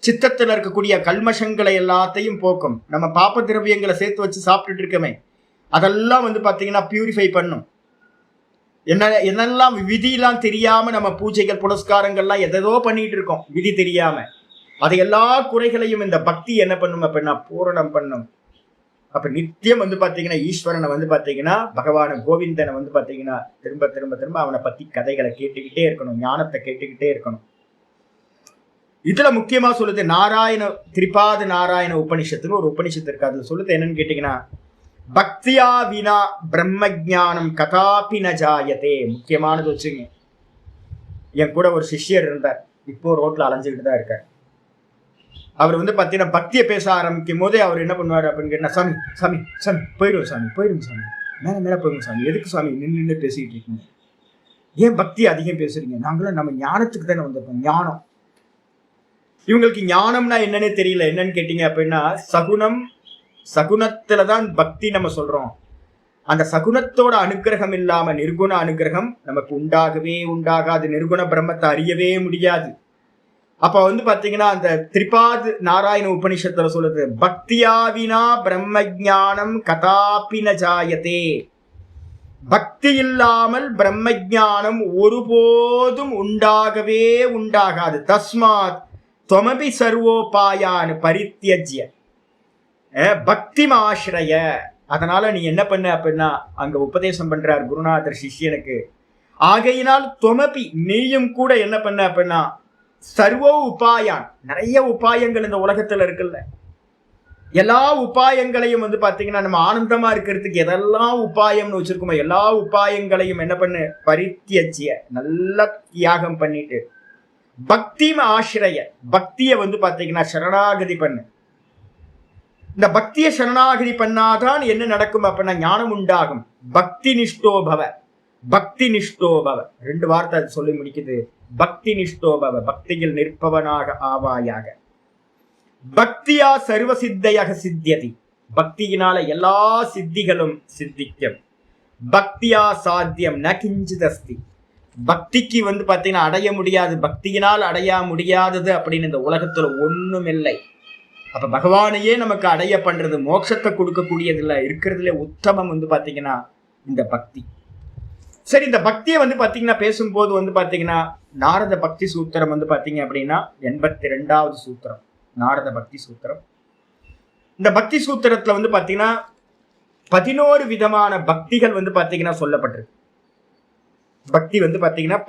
[SPEAKER 1] சித்தத்துல இருக்கக்கூடிய கல்மஷங்களை எல்லாத்தையும் போக்கும். நம்ம பாப்ப திரவியங்களை சேர்த்து வச்சு சாப்பிட்டுட்டு இருக்கமே அதெல்லாம் வந்து பாத்தீங்கன்னா பியூரிஃபை பண்ணும். என்னெல்லாம் விதியெல்லாம் தெரியாம நம்ம பூஜைகள் புனஸ்காரங்கள்லாம் எதோ பண்ணிட்டு இருக்கோம் விதி தெரியாம, அதை எல்லா குறைகளையும் இந்த பக்தி என்ன பண்ணும் அப்படின்னா பூரணம் பண்ணும். அப்ப நித்தியம் வந்து பாத்தீங்கன்னா ஈஸ்வரனை வந்து பாத்தீங்கன்னா பகவான கோவிந்தனை வந்து பாத்தீங்கன்னா திரும்ப திரும்ப திரும்ப அவனை பத்தி கதைகளை கேட்டுக்கிட்டே இருக்கணும், ஞானத்தை கேட்டுக்கிட்டே இருக்கணும். இதுல முக்கியமா சொல்லுது நாராயண திரிபாத நாராயண உபனிஷத்துன்னு ஒரு உபனிஷத்து இருக்கு. அதுல சொல்லுது என்னன்னு கேட்டீங்கன்னா, பக்தியா வினா பிரம்ம ஜானம் கதாபி ந ஜாயதே. முக்கியமானது வச்சுங்க. என் கூட ஒரு சிஷ்யர் இருந்தார், இப்போ ரோட்ல அலைஞ்சுக்கிட்டு தான் இருக்கார். அவர் வந்து பாத்தீங்கன்னா பக்தியை பேச ஆரம்பிக்கும் போதே அவர் என்ன பண்ணுவாரு அப்படின்னு கேட்டா, சாமி சாமி சாமி போயிடுவோம் சாமி மேல போயிடும் சாமி, எதுக்கு சாமி நின்று பேசிக்கிட்டு இருக்கீங்க, ஏன் பக்தி அதிகம் பேசுறீங்க, நாங்களும் நம்ம ஞானத்துக்கு தானே வந்திருக்கோம். ஞானம், இவங்களுக்கு ஞானம்னா என்னன்னே தெரியல. என்னன்னு கேட்டீங்க அப்படின்னா சகுனத்துலதான் பக்தி நம்ம சொல்றோம். அந்த சகுனத்தோட அனுகிரகம் இல்லாம நிர்குண அனுகிரகம் நமக்கு உண்டாகவே உண்டாகாது, நிர்குண பிரம்மத்தை அறியவே முடியாது. அப்ப வந்து பாத்தீங்கன்னா அந்த திரிபாத் நாராயண உபனிஷத்துல சொல்லுது, பக்தியாவினா பிரம்ம ஜானம் கதாபி ந ஜாயதே. பக்தி இல்லாமல் பிரம்ம ஜானம் ஒருபோதும் உண்டாகவே உண்டாகாது. தஸ்மாத் தொமபி சர்வோபாயான் பரித்யஜ்ய பக்தி ஆசிரிய. அதனால நீ என்ன பண்ண அப்படின்னா அங்க உபதேசம் பண்றார் குருநாதர் சிஷ்யனுக்கு. ஆகையினால் தொமபி நீயும் கூட என்ன பண்ண அப்படின்னா சர்வோ உபாயான், நிறைய உபாயங்கள் இந்த உலகத்துல இருக்குல்ல, எல்லா உபாயங்களையும் வந்து பாத்தீங்கன்னா நம்ம ஆனந்தமா இருக்கிறதுக்கு எதெல்லாம் உபாயம்னு வச்சிருக்கோமோ எல்லா உபாயங்களையும் என்ன பண்ணு பரித்யஜ்ய, நல்ல தியாகம் பண்ணிட்டு பக்தி ஆசிரிய, பக்தியை வந்து பாத்தீங்கன்னா சரணாகதி பண்ணு. இந்த பக்தியை சரணாகதி பண்ணாதான் என்ன நடக்கும் அப்படின்னா ஞானம் உண்டாகும். பக்தி நிஷ்டோபவ, பக்தி நிஷ்டோபவ, ரெண்டு வார்த்தை சொல்லி முடிக்குது. பக்தி நிஷ்டோபவ, பக்தியில் நிற்பவனாக ஆவாயாக. பக்தியா சர்வ சித்தையாக சித்தியதி, பக்தியினால எல்லா சித்திகளும் சித்திக்கும். பக்தியா சாத்தியம் ந கிஞ்சித் அஸ்தி, பக்திக்கு வந்து பாத்தீங்கன்னா அடைய முடியாது, பக்தியினால் அடைய முடியாதது அப்படின்னு இந்த உலகத்துல ஒண்ணும் இல்லை. அப்ப பகவானையே நமக்கு அடைய பண்றது, மோட்சத்தை கொடுக்கக்கூடியதுல இருக்கிறதுல உத்தமம் வந்து பாத்தீங்கன்னா இந்த பக்தி. சரி, இந்த பக்தியை வந்து பாத்தீங்கன்னா பேசும்போது வந்து பாத்தீங்கன்னா நாரத பக்தி சூத்திரம் வந்து பாத்தீங்க அப்படின்னா 82வது சூத்திரம் நாரத பக்தி சூத்திரம். இந்த பக்தி சூத்திரத்துல வந்து பாத்தீங்கன்னா 11 விதமான பக்திகள் வந்து பாத்தீங்கன்னா சொல்லப்பட்டிருக்கு. பக்தி வந்து பாத்தீங்கன்னா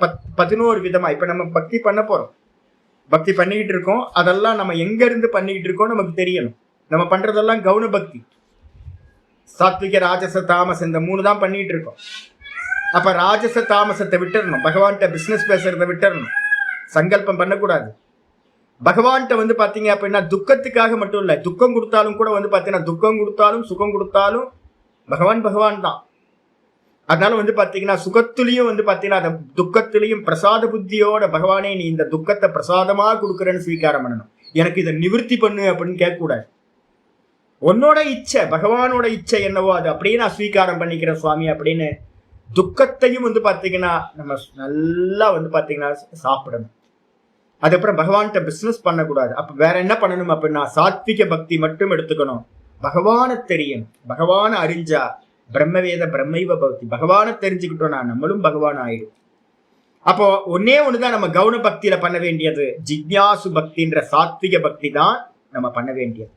[SPEAKER 1] 11 விதமா. இப்ப நம்ம பக்தி பண்ண போறோம், பக்தி பண்ணிக்கிட்டு இருக்கோம். அதெல்லாம் நம்ம எங்க இருந்து பண்ணிக்கிட்டு இருக்கோம் நமக்கு தெரியணும். நம்ம பண்றதெல்லாம் கவுன பக்தி, சாத்விக ராஜச தாமஸ், இந்த 3 தான் பண்ணிட்டு இருக்கோம். அப்ப ராஜச தாமசத்தை விட்டுறணும், பகவான்கிட்ட பிசினஸ் பேசுறதை விட்டுறணும், சங்கல்பம் பண்ணக்கூடாது. பகவான்கிட்ட வந்து பாத்தீங்க அப்படின்னா துக்கத்துக்காக மட்டும் இல்ல, துக்கம் கொடுத்தாலும் கூட வந்து பாத்தீங்கன்னா துக்கம் கொடுத்தாலும் சுகம் கொடுத்தாலும் பகவான் தான். அதனால வந்து பாத்தீங்கன்னா சுகத்திலையும் வந்து பாத்தீங்கன்னா அந்த துக்கத்திலையும் பிரசாத புத்தியோட பகவானே நீ இந்த துக்கத்தை பிரசாதமா கொடுக்குறேன்னு ஸ்வீகாரம் பண்ணணும். எனக்கு இதை நிவர்த்தி பண்ணு அப்படின்னு கேட்க கூடாது. உன்னோட இச்சை, பகவானோட இச்சை என்னவோ அது அப்படியே நான் ஸ்வீகாரம் பண்ணிக்கிறேன் சுவாமி அப்படின்னு துக்கத்தையும் வந்து பாத்தீங்கன்னா நம்ம நல்லா வந்து பாத்தீங்கன்னா சாப்பிடணும். அதுக்கப்புறம் பகவான்கிட்ட பிசினஸ் பண்ணக்கூடாது. அப்ப வேற என்ன பண்ணணும் அப்படின்னா சாத்விக பக்தி மட்டும் எடுத்துக்கணும். பகவானை தெரியணும், பகவானை அறிஞ்சா பிரம்மவேத பிரம்மைவ பக்தி, பகவானை தெரிஞ்சுக்கிட்டோம்னா நம்மளும் பகவான் ஆயிடும். அப்போ ஒண்ணுதான் நம்ம கவுன பக்தியில பண்ண வேண்டியது, ஜிக்ஞாசு பக்தின்ற சாத்விக பக்தி தான் நம்ம பண்ண வேண்டியது.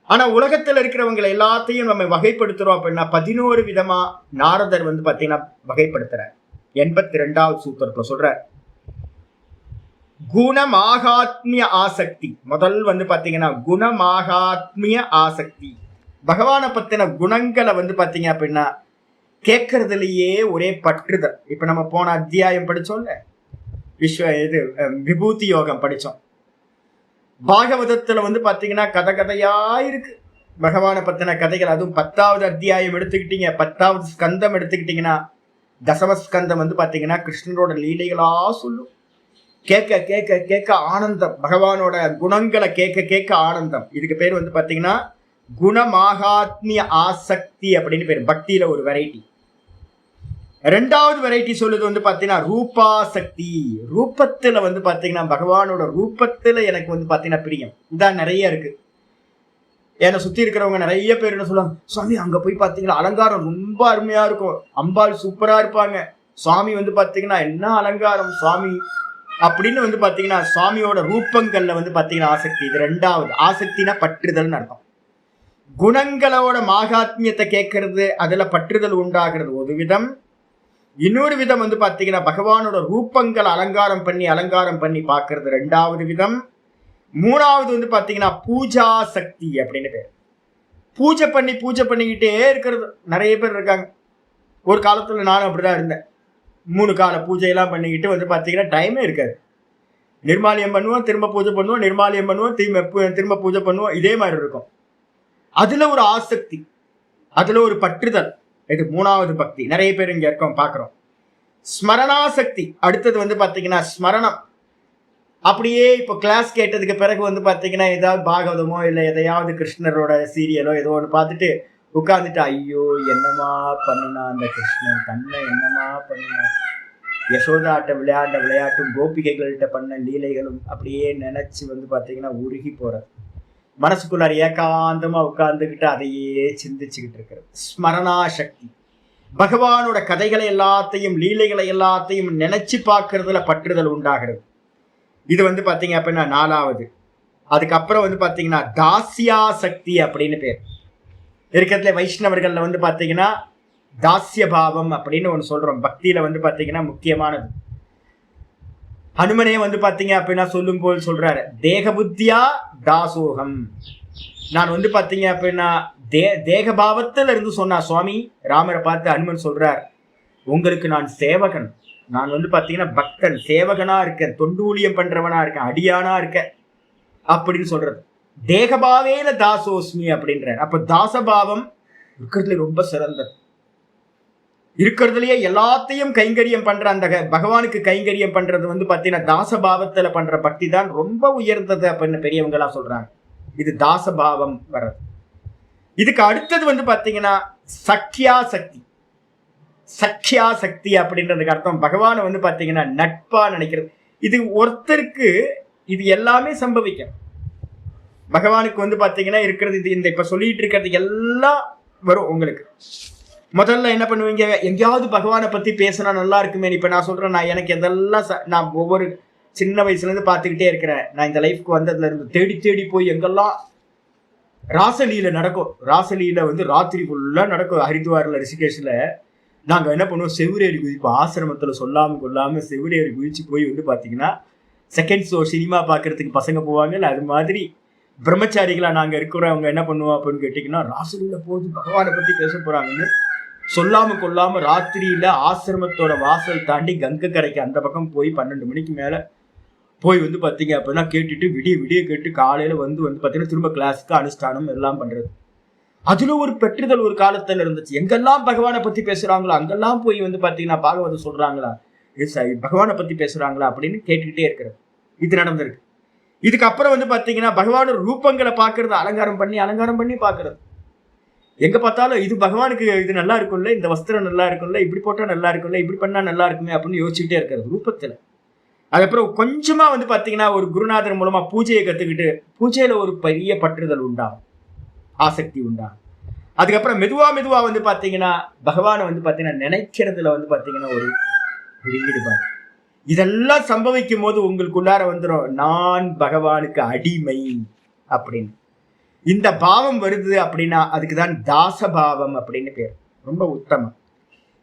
[SPEAKER 1] ஆனா உலகத்துல இருக்கிறவங்களை எல்லாத்தையும் நம்ம வகைப்படுத்துறோம் அப்படின்னா 11 விதமா நாரதர் வந்து பாத்தீங்கன்னா வகைப்படுத்துறார். 82வது சூத்திரத்துல சொல்றார், குணமாகாத்மிய ஆசக்தி. முதல் வந்து பாத்தீங்கன்னா குணமாகாத்மிய ஆசக்தி, பகவானை பத்தின குணங்களை வந்து பாத்தீங்க அப்படின்னா கேட்கறதுலயே ஒரே பற்றுதல். இப்ப நம்ம போன அத்தியாயம் படிச்சோம்ல, விபூதி யோகம் படிச்சோம். பாகவதத்துல வந்து பாத்தீங்கன்னா கதையா இருக்கு பகவானை பத்தின கதைகள். அதுவும் 10வது அத்தியாயம் எடுத்துக்கிட்டீங்க, 10வது ஸ்கந்தம் எடுத்துக்கிட்டீங்கன்னா தசமஸ்கந்தம் வந்து பாத்தீங்கன்னா கிருஷ்ணனோட லீலைகளா சொல்லும். கேட்க கேட்க கேட்க ஆனந்தம், பகவானோட குணங்களை கேட்க கேட்க ஆனந்தம். இதுக்கு பேர் வந்து பாத்தீங்கன்னா குணமாகாத்மிய ஆசக்தி அப்படின்னு பேர். பக்தியில ஒரு வெரைட்டி. 2வது வெரைட்டி சொல்லுது வந்து பாத்தீங்கன்னா ரூபாசக்தி. ரூபத்துல வந்து பாத்தீங்கன்னா பகவானோட ரூபத்துல எனக்கு வந்து பாத்தீங்கன்னா பிரியம். இதான் நிறைய இருக்கு. என்னை சுத்தி இருக்கிறவங்க நிறைய பேர் என்ன சொல்லுவாங்க, சுவாமி அங்க போய் பாத்தீங்கன்னா அலங்காரம் ரொம்ப அருமையா இருக்கும், அம்பாள் சூப்பரா இருப்பாங்க, சுவாமி வந்து பாத்தீங்கன்னா என்ன அலங்காரம் சுவாமி அப்படின்னு வந்து பாத்தீங்கன்னா சுவாமியோட ரூபங்கள்ல வந்து பாத்தீங்கன்னா ஆசக்தி. இது 2வது. ஆசக்தினா பற்றுதல்னு அர்த்தம். குணங்களோட மாகாத்மியத்தை கேட்கறது, அதுல பற்றுதல் உண்டாகிறது ஒரு விதம். இன்னொரு விதம் வந்து பாத்தீங்கன்னா பகவானோட ரூபங்கள் அலங்காரம் பண்ணி பார்க்கறது 2வது விதம். 3வது வந்து பாத்தீங்கன்னா பூஜா சக்தி அப்படின்னு பேர். பூஜை பண்ணிக்கிட்டே இருக்கிறது. நிறைய பேர் இருக்காங்க. ஒரு காலத்துல நானும் அப்படிதான் இருந்தேன். 3 கால பூஜையெல்லாம் பண்ணிக்கிட்டு வந்து பாத்தீங்கன்னா டைமே இருக்காது. நிர்மாலியம் பண்ணுவோம், திரும்ப பூஜை பண்ணுவோம், நிர்மாலியம் பண்ணுவோம், திரும்ப பூஜை பண்ணுவோம், இதே மாதிரி இருக்கும். அதுல ஒரு ஆசக்தி, அதுல ஒரு பற்றுதல். இது 3வது பக்தி. நிறைய பேர் இங்க இருக்கோம் பாக்குறோம். ஸ்மரணாசக்தி அடுத்தது வந்து பாத்தீங்கன்னா ஸ்மரணம். அப்படியே இப்போ கிளாஸ் கேட்டதுக்கு பிறகு வந்து பாத்தீங்கன்னா ஏதாவது பாகவதமோ இல்ல எதையாவது கிருஷ்ணரோட சீரியலோ ஏதோ ஒன்று பார்த்துட்டு உட்கார்ந்துட்டு ஐயோ என்னமா பண்ணுனா அந்த கிருஷ்ணன், தன்னை என்னமா பண்ணுனா, யசோதாட்ட விளையாண்ட விளையாட்டும் கோபிகைகள்கிட்ட பண்ண லீலைகளும் அப்படியே நினைச்சு வந்து பாத்தீங்கன்னா உருகி போறது. மனசுக்குள்ளார ஏகாந்தமா உட்கார்ந்துக்கிட்டு அதையே சிந்திச்சுக்கிட்டு இருக்கிறது ஸ்மரணா சக்தி. பகவானோட கதைகளை எல்லாத்தையும் லீலைகளை எல்லாத்தையும் நினைச்சு பார்க்கறதுல பற்றுதல் உண்டாகிறது. இது வந்து பாத்தீங்க அப்படின்னா 4வது. அதுக்கப்புறம் வந்து பாத்தீங்கன்னா தாசியா சக்தி அப்படின்னு பேர். இருக்கிறதுல வைஷ்ணவர்கள்ல வந்து பாத்தீங்கன்னா தாசிய பாவம் அப்படின்னு ஒன்று சொல்றோம். பக்தியில வந்து பாத்தீங்கன்னா முக்கியமானது. ஹனுமனே வந்து பாத்தீங்க அப்படின்னா சொல்லும் போல் சொல்றாரு, தேக புத்தியா தாசோகம். நான் வந்து பாத்தீங்க அப்படின்னா தேக பாவத்துல இருந்து சொன்னா சுவாமி ராமரை பார்த்து ஹனுமன் சொல்றார், உங்களுக்கு நான் சேவகன், நான் வந்து பாத்தீங்கன்னா பக்தன், சேவகனா இருக்கேன், தொண்டூழியம் பண்றவனா இருக்கேன், அடியானா இருக்கேன் அப்படின்னு சொல்றது. தேகபாவேன தாசோஸ்மி அப்படின்றார். அப்ப தாசபாவம் இருக்கிறதுல ரொம்ப சிறந்தது. இருக்கிறதுலயே எல்லாத்தையும் கைங்கரியம் பண்ற அந்த பகவானுக்கு கைங்கரியம் பண்றது வந்து பாத்தீங்கன்னா தாசபாவத்துல பண்ற பக்தி தான் ரொம்ப உயர்ந்தது அப்படின்னு பெரியவங்க எல்லாம் சொல்றாங்க. இது தாசபாவம் வர்றது. இதுக்கு அடுத்தது வந்து பாத்தீங்கன்னா சக்கியா சக்தி. சக்கியா சக்தி அப்படின்றதுக்கு அர்த்தம் பகவானை வந்து பாத்தீங்கன்னா நட்பா நினைக்கிறது. இது ஒருத்தருக்கு இது எல்லாமே சம்பவிக்கும். பகவானுக்கு வந்து பாத்தீங்கன்னா இருக்கிறது இது, இந்த இப்ப சொல்லிட்டு இருக்கிறது எல்லாம் வரும் உங்களுக்கு. முதல்ல என்ன பண்ணுவீங்க, எங்கேயாவது பகவானை பத்தி பேசினா நல்லா இருக்குமே. இப்ப நான் சொல்றேன், நான் எனக்கு எதெல்லாம் நான் ஒவ்வொரு சின்ன வயசுல இருந்து பார்த்துக்கிட்டே இருக்கிறேன். நான் இந்த லைஃப்க்கு வந்ததுல இருந்து தேடி தேடி போய் எங்கெல்லாம் ராசலீல நடக்கும். ராசலீல வந்து ராத்திரி ஃபுல்லா நடக்கும். ஹரித்வார்ல, ரிஷிகேஷ்ல நாங்க என்ன பண்ணுவோம், செவிரேறி குதிப்போம். ஆசிரமத்துல சொல்லாம கொள்ளாம செவிரேறி குதிச்சு போய் வந்து பாத்தீங்கன்னா செகண்ட் ஷோ சினிமா பாக்குறதுக்கு பசங்க போவாங்கல்ல, அது மாதிரி பிரம்மச்சாரிகளா நாங்க இருக்கிறவங்க என்ன பண்ணுவோம் அப்படின்னு கேட்டீங்கன்னா, ராசலீல போது பகவானை பத்தி பேச போறாங்கன்னு சொல்லாம கொள்ளாம ராத்திரியில ஆசிரமத்தோட வாசல் தாண்டி கங்கை கரைக்கு அந்த பக்கம் போய் 12 மணிக்கு மேல போய் வந்து பாத்தீங்க அப்படின்னா கேட்டுட்டு விடிய விடிய கேட்டு காலையில வந்து பாத்தீங்கன்னா திரும்ப கிளாஸுக்கு அனுஷ்டானம் எல்லாம் பண்றது. அதுல ஒரு பெற்றுதல் ஒரு காலத்துல இருந்துச்சு. எங்கெல்லாம் பகவானை பத்தி பேசுறாங்களோ அங்கெல்லாம் போய் வந்து பாத்தீங்கன்னா பாகவதம் சொல்றாங்களா, பகவானை பத்தி பேசுறாங்களா அப்படின்னு கேட்டுக்கிட்டே இருக்கிறது. இது நடந்திருக்கு. இதுக்கப்புறம் வந்து பாத்தீங்கன்னா பகவானோட ரூபங்களை பாக்குறது, அலங்காரம் பண்ணி பாக்குறது. எங்க பார்த்தாலும் இது பகவானுக்கு இது நல்லா இருக்கும்ல, இந்த வஸ்திரம் நல்லா இருக்கும்ல, இப்படி போட்டா நல்லா இருக்கும்ல, இப்படி பண்ணா நல்லா இருக்குமே அப்படின்னு யோசிச்சுக்கிட்டே இருக்கிறது ரூபத்துல. அதுக்கப்புறம் கொஞ்சமா வந்து பாத்தீங்கன்னா ஒரு குருநாதர் மூலமா பூஜையை கத்துக்கிட்டு பூஜையில ஒரு பெரிய பற்றுதல் உண்டாகும், ஆசக்தி உண்டாகும். அதுக்கப்புறம் மெதுவா வந்து பாத்தீங்கன்னா பகவானை வந்து பாத்தீங்கன்னா நினைக்கிறதுல வந்து பாத்தீங்கன்னா ஒரு ஈடுபாடு. இதெல்லாம் சம்பவிக்கும் போது உங்களுக்குள்ளார வந்துடும், நான் பகவானுக்கு அடிமை அப்படின்னு. இந்த பாவம் வருது அப்படின்னா அதுக்குதான் தாசபாவம் அப்படின்னு பேர். ரொம்ப உத்தமம்.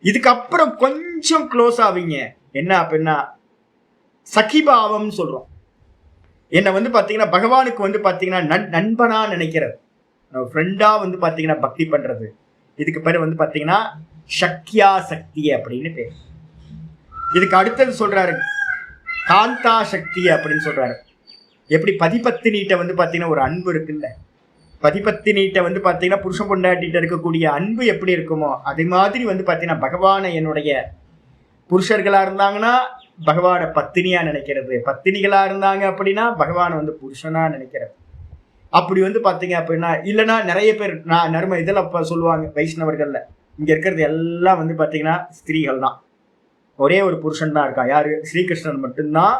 [SPEAKER 1] இதுக்கப்புறம் கொஞ்சம் க்ளோஸ் ஆவீங்க. என்ன அப்படின்னா சகிபாவம் சொல்றோம். என்ன வந்து பாத்தீங்கன்னா பகவானுக்கு வந்து பாத்தீங்கன்னா நண்பனா நினைக்கிறது, ஃப்ரெண்டா வந்து பாத்தீங்கன்னா பக்தி பண்றது. இதுக்கு பேர் வந்து பாத்தீங்கன்னா சக்தியா சக்தி அப்படின்னு பேர். இதுக்கு அடுத்தது சொல்றாரு காந்தா சக்தி அப்படின்னு சொல்றாரு. எப்படி பதிபத்தினிட்ட வந்து பாத்தீங்கன்னா ஒரு அன்பு இருக்குல்ல, பதிபத்தினிட்ட வந்து பாத்தீங்கன்னா புருஷன் பொண்டாட்டிட்ட இருக்கக்கூடிய அன்பு எப்படி இருக்குமோ அதே மாதிரி வந்து பாத்தீங்கன்னா பகவானை என்னுடைய புருஷர்களா இருந்தாங்கன்னா பகவானை பத்தினியா நினைக்கிறது, பத்தினிகளா இருந்தாங்க அப்படின்னா பகவானை வந்து புருஷனா நினைக்கிறது. அப்படி வந்து பாத்தீங்க அப்படின்னா இல்லைன்னா நிறைய பேர் நான் நர்ம இதெல்லாம் சொல்லுவாங்க வைஷ்ணவர்கள்ல, இங்க இருக்கிறது எல்லாம் வந்து பாத்தீங்கன்னா ஸ்திரீகள் தான், ஒரே ஒரு புருஷன் தான் இருக்கான். யாரு? ஸ்ரீகிருஷ்ணன் மட்டும்தான்,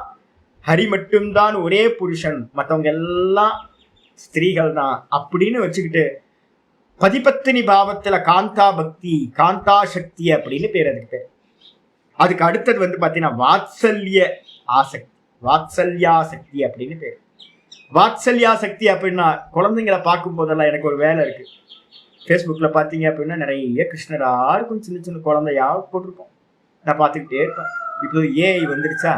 [SPEAKER 1] ஹரி மட்டும்தான் ஒரே புருஷன், மற்றவங்க எல்லாம் ஸ்திரீகள் தான் அப்படின்னு வச்சுக்கிட்டு பதிபத்தினி பாவத்துல காந்தா பக்தி, காந்தா சக்தி அப்படின்னு பேர் அதுக்கு. அதுக்கு அடுத்தது வந்து பாத்தீங்கன்னா வாத்சல்ய ஆசக்தி, வாத்சல்யா சக்தி அப்படின்னு பேர். வாத்சல்யா சக்தி அப்படின்னா குழந்தைங்களை பார்க்கும் போதெல்லாம் எனக்கு ஒரு வேலை இருக்கு. ஃபேஸ்புக்ல பாத்தீங்க அப்படின்னா நிறைய கிருஷ்ணரா இருக்கும், சின்ன சின்ன குழந்தையா போட்டிருக்கோம். நான் பார்த்துக்கிட்டே இருப்பேன். இப்போ ஏஐ வந்துருச்சா,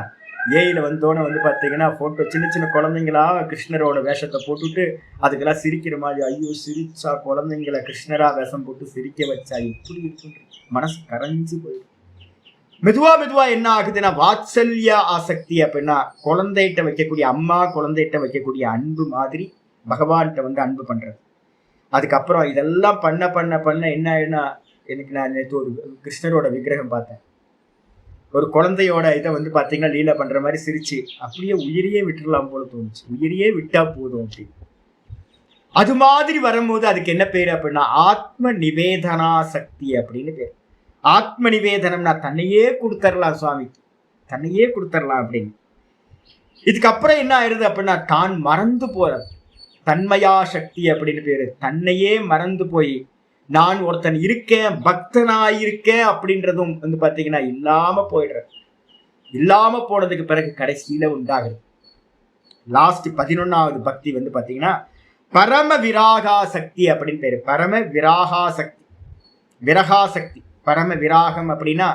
[SPEAKER 1] ஏஐல வந்தோன்னு வந்து பார்த்தீங்கன்னா ஃபோட்டோ சின்ன சின்ன குழந்தைங்களா கிருஷ்ணரோட வேஷத்தை போட்டுட்டு அதுக்கெல்லாம் சிரிக்கிற மாதிரி, ஐயோ சிரிச்சா குழந்தைங்கள கிருஷ்ணரா வேஷம் போட்டு சிரிக்க வச்சா இப்படி இருக்கு, மனசு கரைஞ்சு போயிடும். மெதுவா என்ன ஆகுதுன்னா வாத்சல்யா ஆசக்தி அப்படின்னா குழந்தைகிட்ட வைக்கக்கூடிய அம்மா குழந்தைகிட்ட வைக்கக்கூடிய அன்பு மாதிரி பகவான்கிட்ட வந்து அன்பு பண்றது. அதுக்கப்புறம் இதெல்லாம் பண்ண என்ன ஆயிடுனா, எனக்கு நான் நேற்று ஒரு கிருஷ்ணரோட விக்கிரகம் பார்த்தேன். ஒரு குழந்தையோட இதை வந்து பாத்தீங்கன்னா லீலா பண்ற மாதிரி சிரிச்சு அப்படியே உயிரியே விட்டுடலாம் போல தோணுச்சு, உயிரியே விட்டா போதும் அப்படி. அது மாதிரி வரும்போது அதுக்கு என்ன பேரு அப்படின்னா ஆத்ம நிவேதனா சக்தி அப்படின்னு பேரு. ஆத்ம நிவேதனம்னா தன்னையே கொடுத்துடலாம் சுவாமிக்கு, தன்னையே கொடுத்துடலாம் அப்படின்னு. இதுக்கப்புறம் என்ன ஆயிடுது அப்படின்னா தான் மறந்து போறது, தன்மயா சக்தி அப்படின்னு பேரு. தன்னையே மறந்து போய் நான் ஒருத்தன் இருக்கேன், பக்தனாயிருக்கேன் அப்படின்றதும் வந்து பாத்தீங்கன்னா இல்லாம போயிடுற. இல்லாம போனதுக்கு பிறகு கடைசியில உண்டாகுது லாஸ்ட் 11வது பக்தி வந்து பாத்தீங்கன்னா பரம விராகா சக்தி அப்படின்னு பேரு. பரம விராகா சக்தி, விரகா சக்தி, பரம விராகம் அப்படின்னா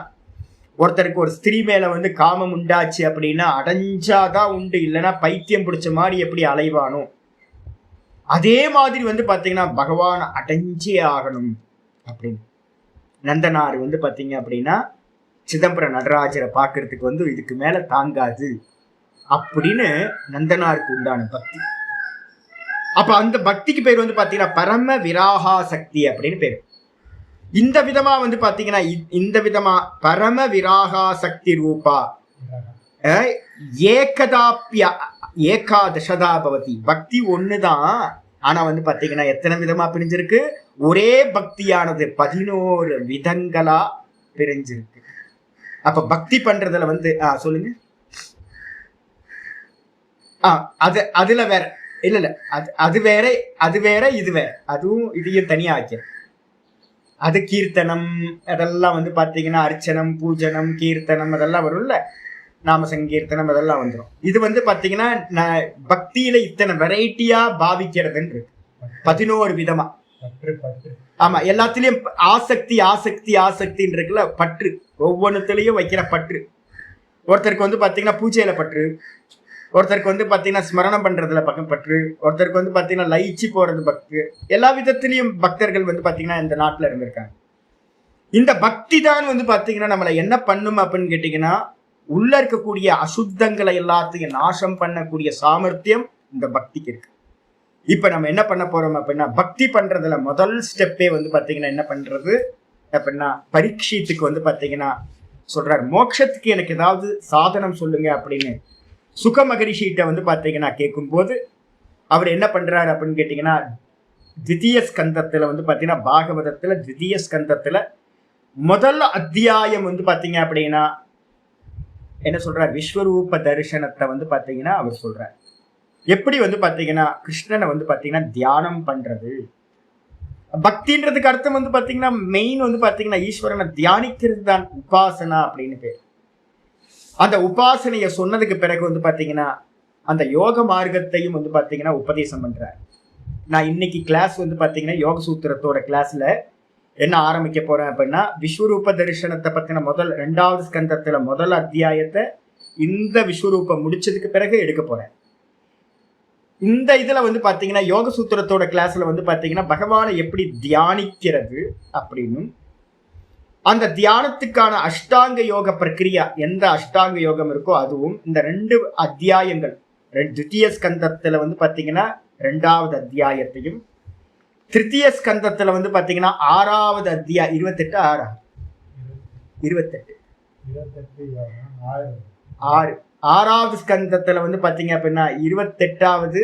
[SPEAKER 1] ஒருத்தருக்கு ஒரு ஸ்திரீ மேல வந்து காமம் உண்டாச்சு அப்படின்னா அடைஞ்சாதான் உண்டு, இல்லைன்னா பைத்தியம் பிடிச்ச மாதிரி எப்படி அலைவானோ அதே மாதிரி வந்து பாத்தீங்கன்னா பகவான் அடைஞ்சே ஆகணும் அப்படின்னு. நந்தனார் வந்து பாத்தீங்க அப்படின்னா சிதம்பரம் நடராஜரை பார்க்கறதுக்கு வந்து இதுக்கு மேல தாங்காது அப்படின்னு நந்தனாருக்கு உண்டான பக்தி. அப்ப அந்த பக்திக்கு பேர் வந்து பாத்தீங்கன்னா பரம விராகா சக்தி அப்படின்னு பேரு. இந்த விதமா வந்து பாத்தீங்கன்னா இந்த விதமா பரம விராகா சக்தி ரூபா ஏகதாப்பிய ஏகாதசதா பவதி. பக்தி ஒண்ணுதான், ஆனா வந்து பாத்தீங்கன்னா எத்தனை விதமா பிரிஞ்சிருக்கு, ஒரே பக்தியானது 11 விதங்களா பிரிஞ்சிருக்கு. அப்ப பக்தி பண்றதுல வந்து சொல்லுங்க. அதுல வேற இல்ல அது வேற இது வேற, அதுவும் இதையும் தனியா வைக்க. அது கீர்த்தனம், அதெல்லாம் வந்து பாத்தீங்கன்னா அர்ச்சனம், பூஜனம், கீர்த்தனம் அதெல்லாம் வரும்ல, நாம சங்கீர்த்தனம் அதெல்லாம் வந்துடும். இது வந்து பாத்தீங்கன்னா பக்தியில இத்தனை வெரைட்டியா பாவிக்கிறதுன்னு 11 விதமா. ஆமா, எல்லாத்துலயும் ஆசக்தி ஆசக்தி ஆசக்தின்னு இருக்குல்ல, பற்று, ஒவ்வொன்றுத்துலயும் வைக்கிற பற்று. ஒருத்தருக்கு வந்து பாத்தீங்கன்னா பூஜையில பற்று, ஒருத்தருக்கு வந்து பாத்தீங்கன்னா ஸ்மரணம் பண்றதுல பக்கம் பற்று, ஒருத்தருக்கு வந்து பாத்தீங்கன்னா லயிச்சு போறது பக்து. எல்லா விதத்திலையும் பக்தர்கள் வந்து பாத்தீங்கன்னா இந்த நாட்டுல இருந்திருக்காங்க. இந்த பக்தி தான் வந்து பாத்தீங்கன்னா நம்மளை என்ன பண்ணும் அப்படின்னு கேட்டீங்கன்னா, உள்ள இருக்கக்கூடிய அசுத்தங்களை எல்லாத்தையும் நாசம் பண்ணக்கூடிய சாமர்த்தியம் இந்த பக்திக்கு இருக்கு. இப்ப நம்ம என்ன பண்ண போறோம் அப்படின்னா, பக்தி பண்றதுல முதல் ஸ்டெப்பே வந்து பாத்தீங்கன்னா என்ன பண்றது அப்படின்னா, பரீட்சைத்துக்கு வந்து பாத்தீங்கன்னா சொல்றாரு, மோட்சத்துக்கு எனக்கு ஏதாவது சாதனம் சொல்லுங்க அப்படின்னு சுக மகரிஷிகிட்ட வந்து பாத்தீங்கன்னா கேட்கும்போது அவர் என்ன பண்றாரு அப்படின்னு கேட்டீங்கன்னா, தித்திய ஸ்கந்தத்துல வந்து பாத்தீங்கன்னா பாகவதத்துல தித்திய ஸ்கந்தத்துல முதல் அத்தியாயம் வந்து பாத்தீங்க அப்படின்னா என்ன சொல்றார், விஸ்வரூப தரிசனத்தை வந்து பாத்தீங்கன்னா அவர் சொல்றார். எப்படி வந்து பாத்தீங்கன்னா கிருஷ்ணனை வந்து பாத்தீங்கன்னா தியானம் பண்றது. பக்தின்றதுக்கு அர்த்தம் வந்து பாத்தீங்கன்னா மெயின் வந்து பாத்தீங்கன்னா ஈஸ்வரனை தியானிக்கிறது தான் உபாசனா அப்படின்னு பேர். அந்த உபாசனைய சொன்னதுக்கு பிறகு வந்து பாத்தீங்கன்னா அந்த யோக மார்க்கத்தையும் வந்து பாத்தீங்கன்னா உபதேசம் பண்றார். நான் இன்னைக்கு கிளாஸ் வந்து பாத்தீங்கன்னா யோக சூத்திரத்தோட கிளாஸ்ல என்ன ஆரம்பிக்க போறேன் அப்படின்னா, விஸ்வரூப தரிசனத்தை பத்தின முதல் 2வது ஸ்கந்தத்துல முதல் அத்தியாயத்தை இந்த விஸ்வரூபம் முடிச்சதுக்கு பிறகு எடுக்க போறேன். இந்த இதுல வந்து பாத்தீங்கன்னா யோக சூத்திரத்தோட கிளாஸ்ல வந்து பாத்தீங்கன்னா பகவானை எப்படி தியானிக்கிறது அப்படின்னும், அந்த தியானத்துக்கான அஷ்டாங்க யோக பிரக்கிரியா எந்த அஷ்டாங்க யோகம் இருக்கோ அதுவும் இந்த 2 அத்தியாயங்கள் தித்திய ஸ்கந்தத்துல வந்து பாத்தீங்கன்னா 2வது அத்தியாயத்தையும், திருத்திய ஸ்கந்தத்துல வந்து பாத்தீங்கன்னா 6வது அத்தியாயம் 28 6வது ஸ்கந்தத்துல வந்து பாத்தீங்க அப்படின்னா 28வது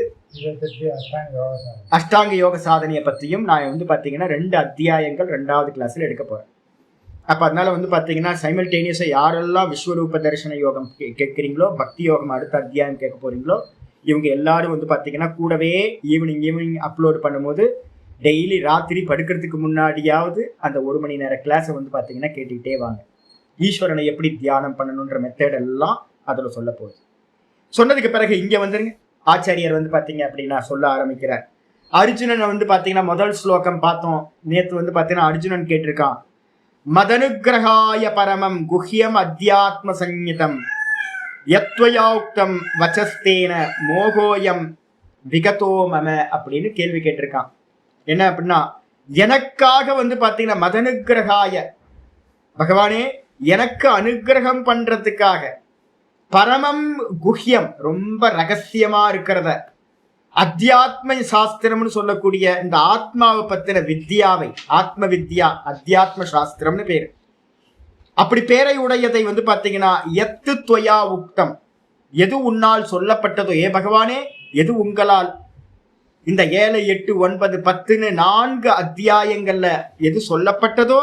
[SPEAKER 1] அஷ்டாங்க யோக சாதனையை பத்தியும் நான் வந்து பாத்தீங்கன்னா 2 அத்தியாயங்கள் 2வது கிளாஸ்ல எடுக்க போறேன். அப்ப அதனால வந்து பாத்தீங்கன்னா சைமல்டேனியஸா யாரெல்லாம் விஸ்வரூப தரிசன யோகம் கேட்கிறீங்களோ, பக்தி யோகம் அடுத்த அத்தியாயம் கேட்க போறீங்களோ, இவங்க எல்லாரும் வந்து பாத்தீங்கன்னா கூடவே ஈவினிங் அப்லோட் பண்ணும்போது டெய்லி ராத்திரி படுக்கிறதுக்கு முன்னாடியாவது அந்த 1 மணி நேர கிளாஸை வந்து பாத்தீங்கன்னா கேட்டுக்கிட்டே வாங்க. ஈஸ்வரனை எப்படி தியானம் பண்ணணுன்ற மெத்தட் எல்லாம் அதுல சொல்ல போகுது. சொன்னதுக்கு பிறகு இங்க வந்துருங்க, ஆச்சாரியர் வந்து பாத்தீங்க அப்படின்னா சொல்ல ஆரம்பிக்கிறார். அர்ஜுனன் வந்து பாத்தீங்கன்னா முதல் ஸ்லோகம் பார்த்தோம் நேத்து. வந்து பாத்தீங்கன்னா அர்ஜுனன் கேட்டிருக்கான், மதனுகிரகாய பரமம் குஹ்யம் அத்தியாத்ம சஞ்ஞிதம் யத்வயோக்தம் வச்சஸ்தேன மோகோயம் விகதோ மம அப்படின்னு கேள்வி கேட்டிருக்கான். என்ன அப்படின்னா, எனக்காக வந்து பாத்தீங்கன்னா மதனுகிரகாய, பகவானே எனக்கு அனுகிரகம் பண்றதுக்காக, பரமம் குஹ்யம் ரொம்ப ரகசியமா இருக்கிறத, அத்தியாத்ம சாஸ்திரம்னு சொல்லக்கூடிய இந்த ஆத்மாவை பத்தின வித்யாவை, ஆத்ம வித்யா அத்தியாத்ம சாஸ்திரம்னு பேரு. அப்படி பேரை உடையதை வந்து பாத்தீங்கன்னா எத்து துவயா உக்தம், எது உன்னால் சொல்லப்பட்டதோ, ஏ பகவானே எது உங்களால் இந்த 7, 8, 9, 10 4 அத்தியாயங்கள்ல எது சொல்லப்பட்டதோ,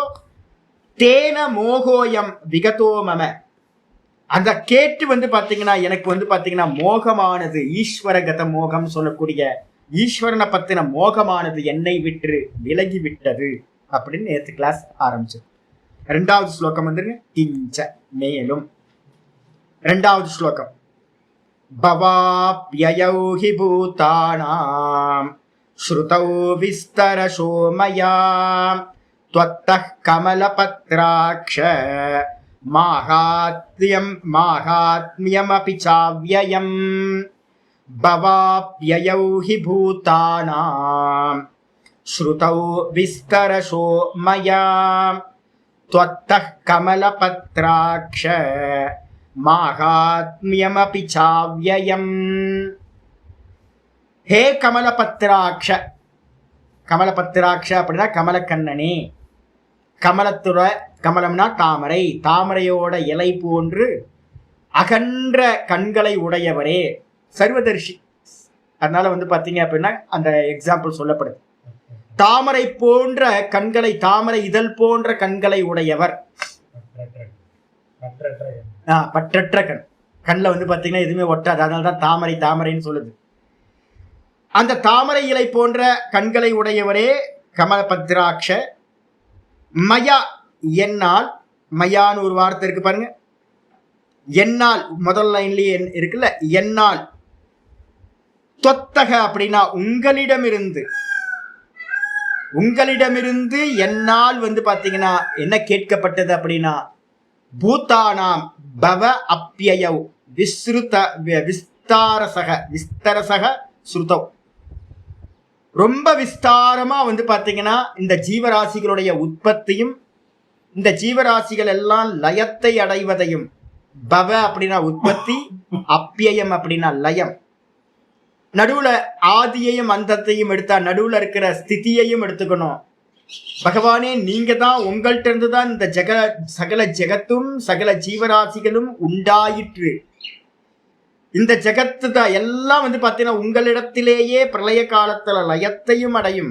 [SPEAKER 1] தேன மோகோயம் விகதோ மம, அந்த கேட்டு வந்து பாத்தீங்கன்னா எனக்கு வந்து பாத்தீங்கன்னா மோகமானது, ஈஸ்வரகத மோகம் சொல்லக்கூடிய ஈஸ்வரனை பத்தின மோகமானது என்னை விட்டு விலகி விட்டது அப்படின்னு நேற்று கிளாஸ் ஆரம்பிச்சது. 2வது ஸ்லோகம் வந்துருங்க, கிஞ்ச மேலும் 2வது ஸ்லோகம், பவாப்யயௌ ஹி பூதானாம் ஸ்ருதௌ விஸ்தரசோ மயா த்வத்தः கமலபத்ராக்ஷ மாஹாத்மியமபி சாவ்யயம். பவாப்யயௌ ஹி பூதானாம் ஸ்ருதௌ விஸ்தரசோ மயா த்வத்தः கமலபத்ராக்ஷ மாஹாத்மியமபி சாவ்யயம். ஹே கமலபத்ராக்ஷ, கமலபத்ராக்ஷ அப்படின்னா கமலக்கண்ணனே, கமலத்துற, கமலம்னா தாமரை, தாமரையோட இலை போன்று அகன்ற கண்களை உடையவரே, சர்வதர்ஷி. அதனால வந்து பாத்தீங்க அப்படின்னா அந்த எக்ஸாம்பிள் சொல்லப்படுது. தாமரை போன்ற கண்களை, தாமரை இதழ் போன்ற கண்களை உடையவர், பற்றற்ற கண், கண்ணில் வந்து பாத்தீங்கன்னா எதுவுமே ஒட்டாது, அதனால்தான் தாமரை தாமரைன்னு சொல்லுது. அந்த தாமரை இலை போன்ற கண்களை உடையவரே கமலபத்ராக்ஷ, மயா என்னால், மயான்னு ஒரு வார்த்தை இருக்கு பாருங்க. என்னால் முதல் லைன்லயே இருக்குல்ல, என்னால். தொத்தக அப்படின்னா உங்களிடமிருந்து, உங்களிடமிருந்து என்னால் பாத்தீங்கன்னா என்ன கேட்கப்பட்டது அப்படின்னா, பூதானாம் பவ அப்யயவ் விஸ்ருத விஸ்தாரசக விஸ்தரசக ஸ்ருதவ். ரொம்ப விஸ்தாரமா பாத்தீங்கன்னா இந்த ஜீவராசிகளுடைய உற்பத்தியும் இந்த ஜீவராசிகள் எல்லாம் லயத்தை அடைவதையும், பவ அப்படின்னா உற்பத்தி, அப்யயம் அப்படின்னா லயம், நடுவுல ஆதியையும் அந்தத்தையும் எடுத்தா நடுவுல இருக்கிற ஸ்திதியையும் எடுத்துக்கணும். பகவானே நீங்க தான், உங்கள்கிட்ட இருந்துதான் இந்த சகல ஜெகத்தும் சகல ஜீவராசிகளும் உண்டாயிற்று. இந்த ஜெகத்து தான் எல்லாம் பாத்தீங்கன்னா உங்களிடத்திலேயே பிரளய காலத்துல லயத்தையும் அடையும்.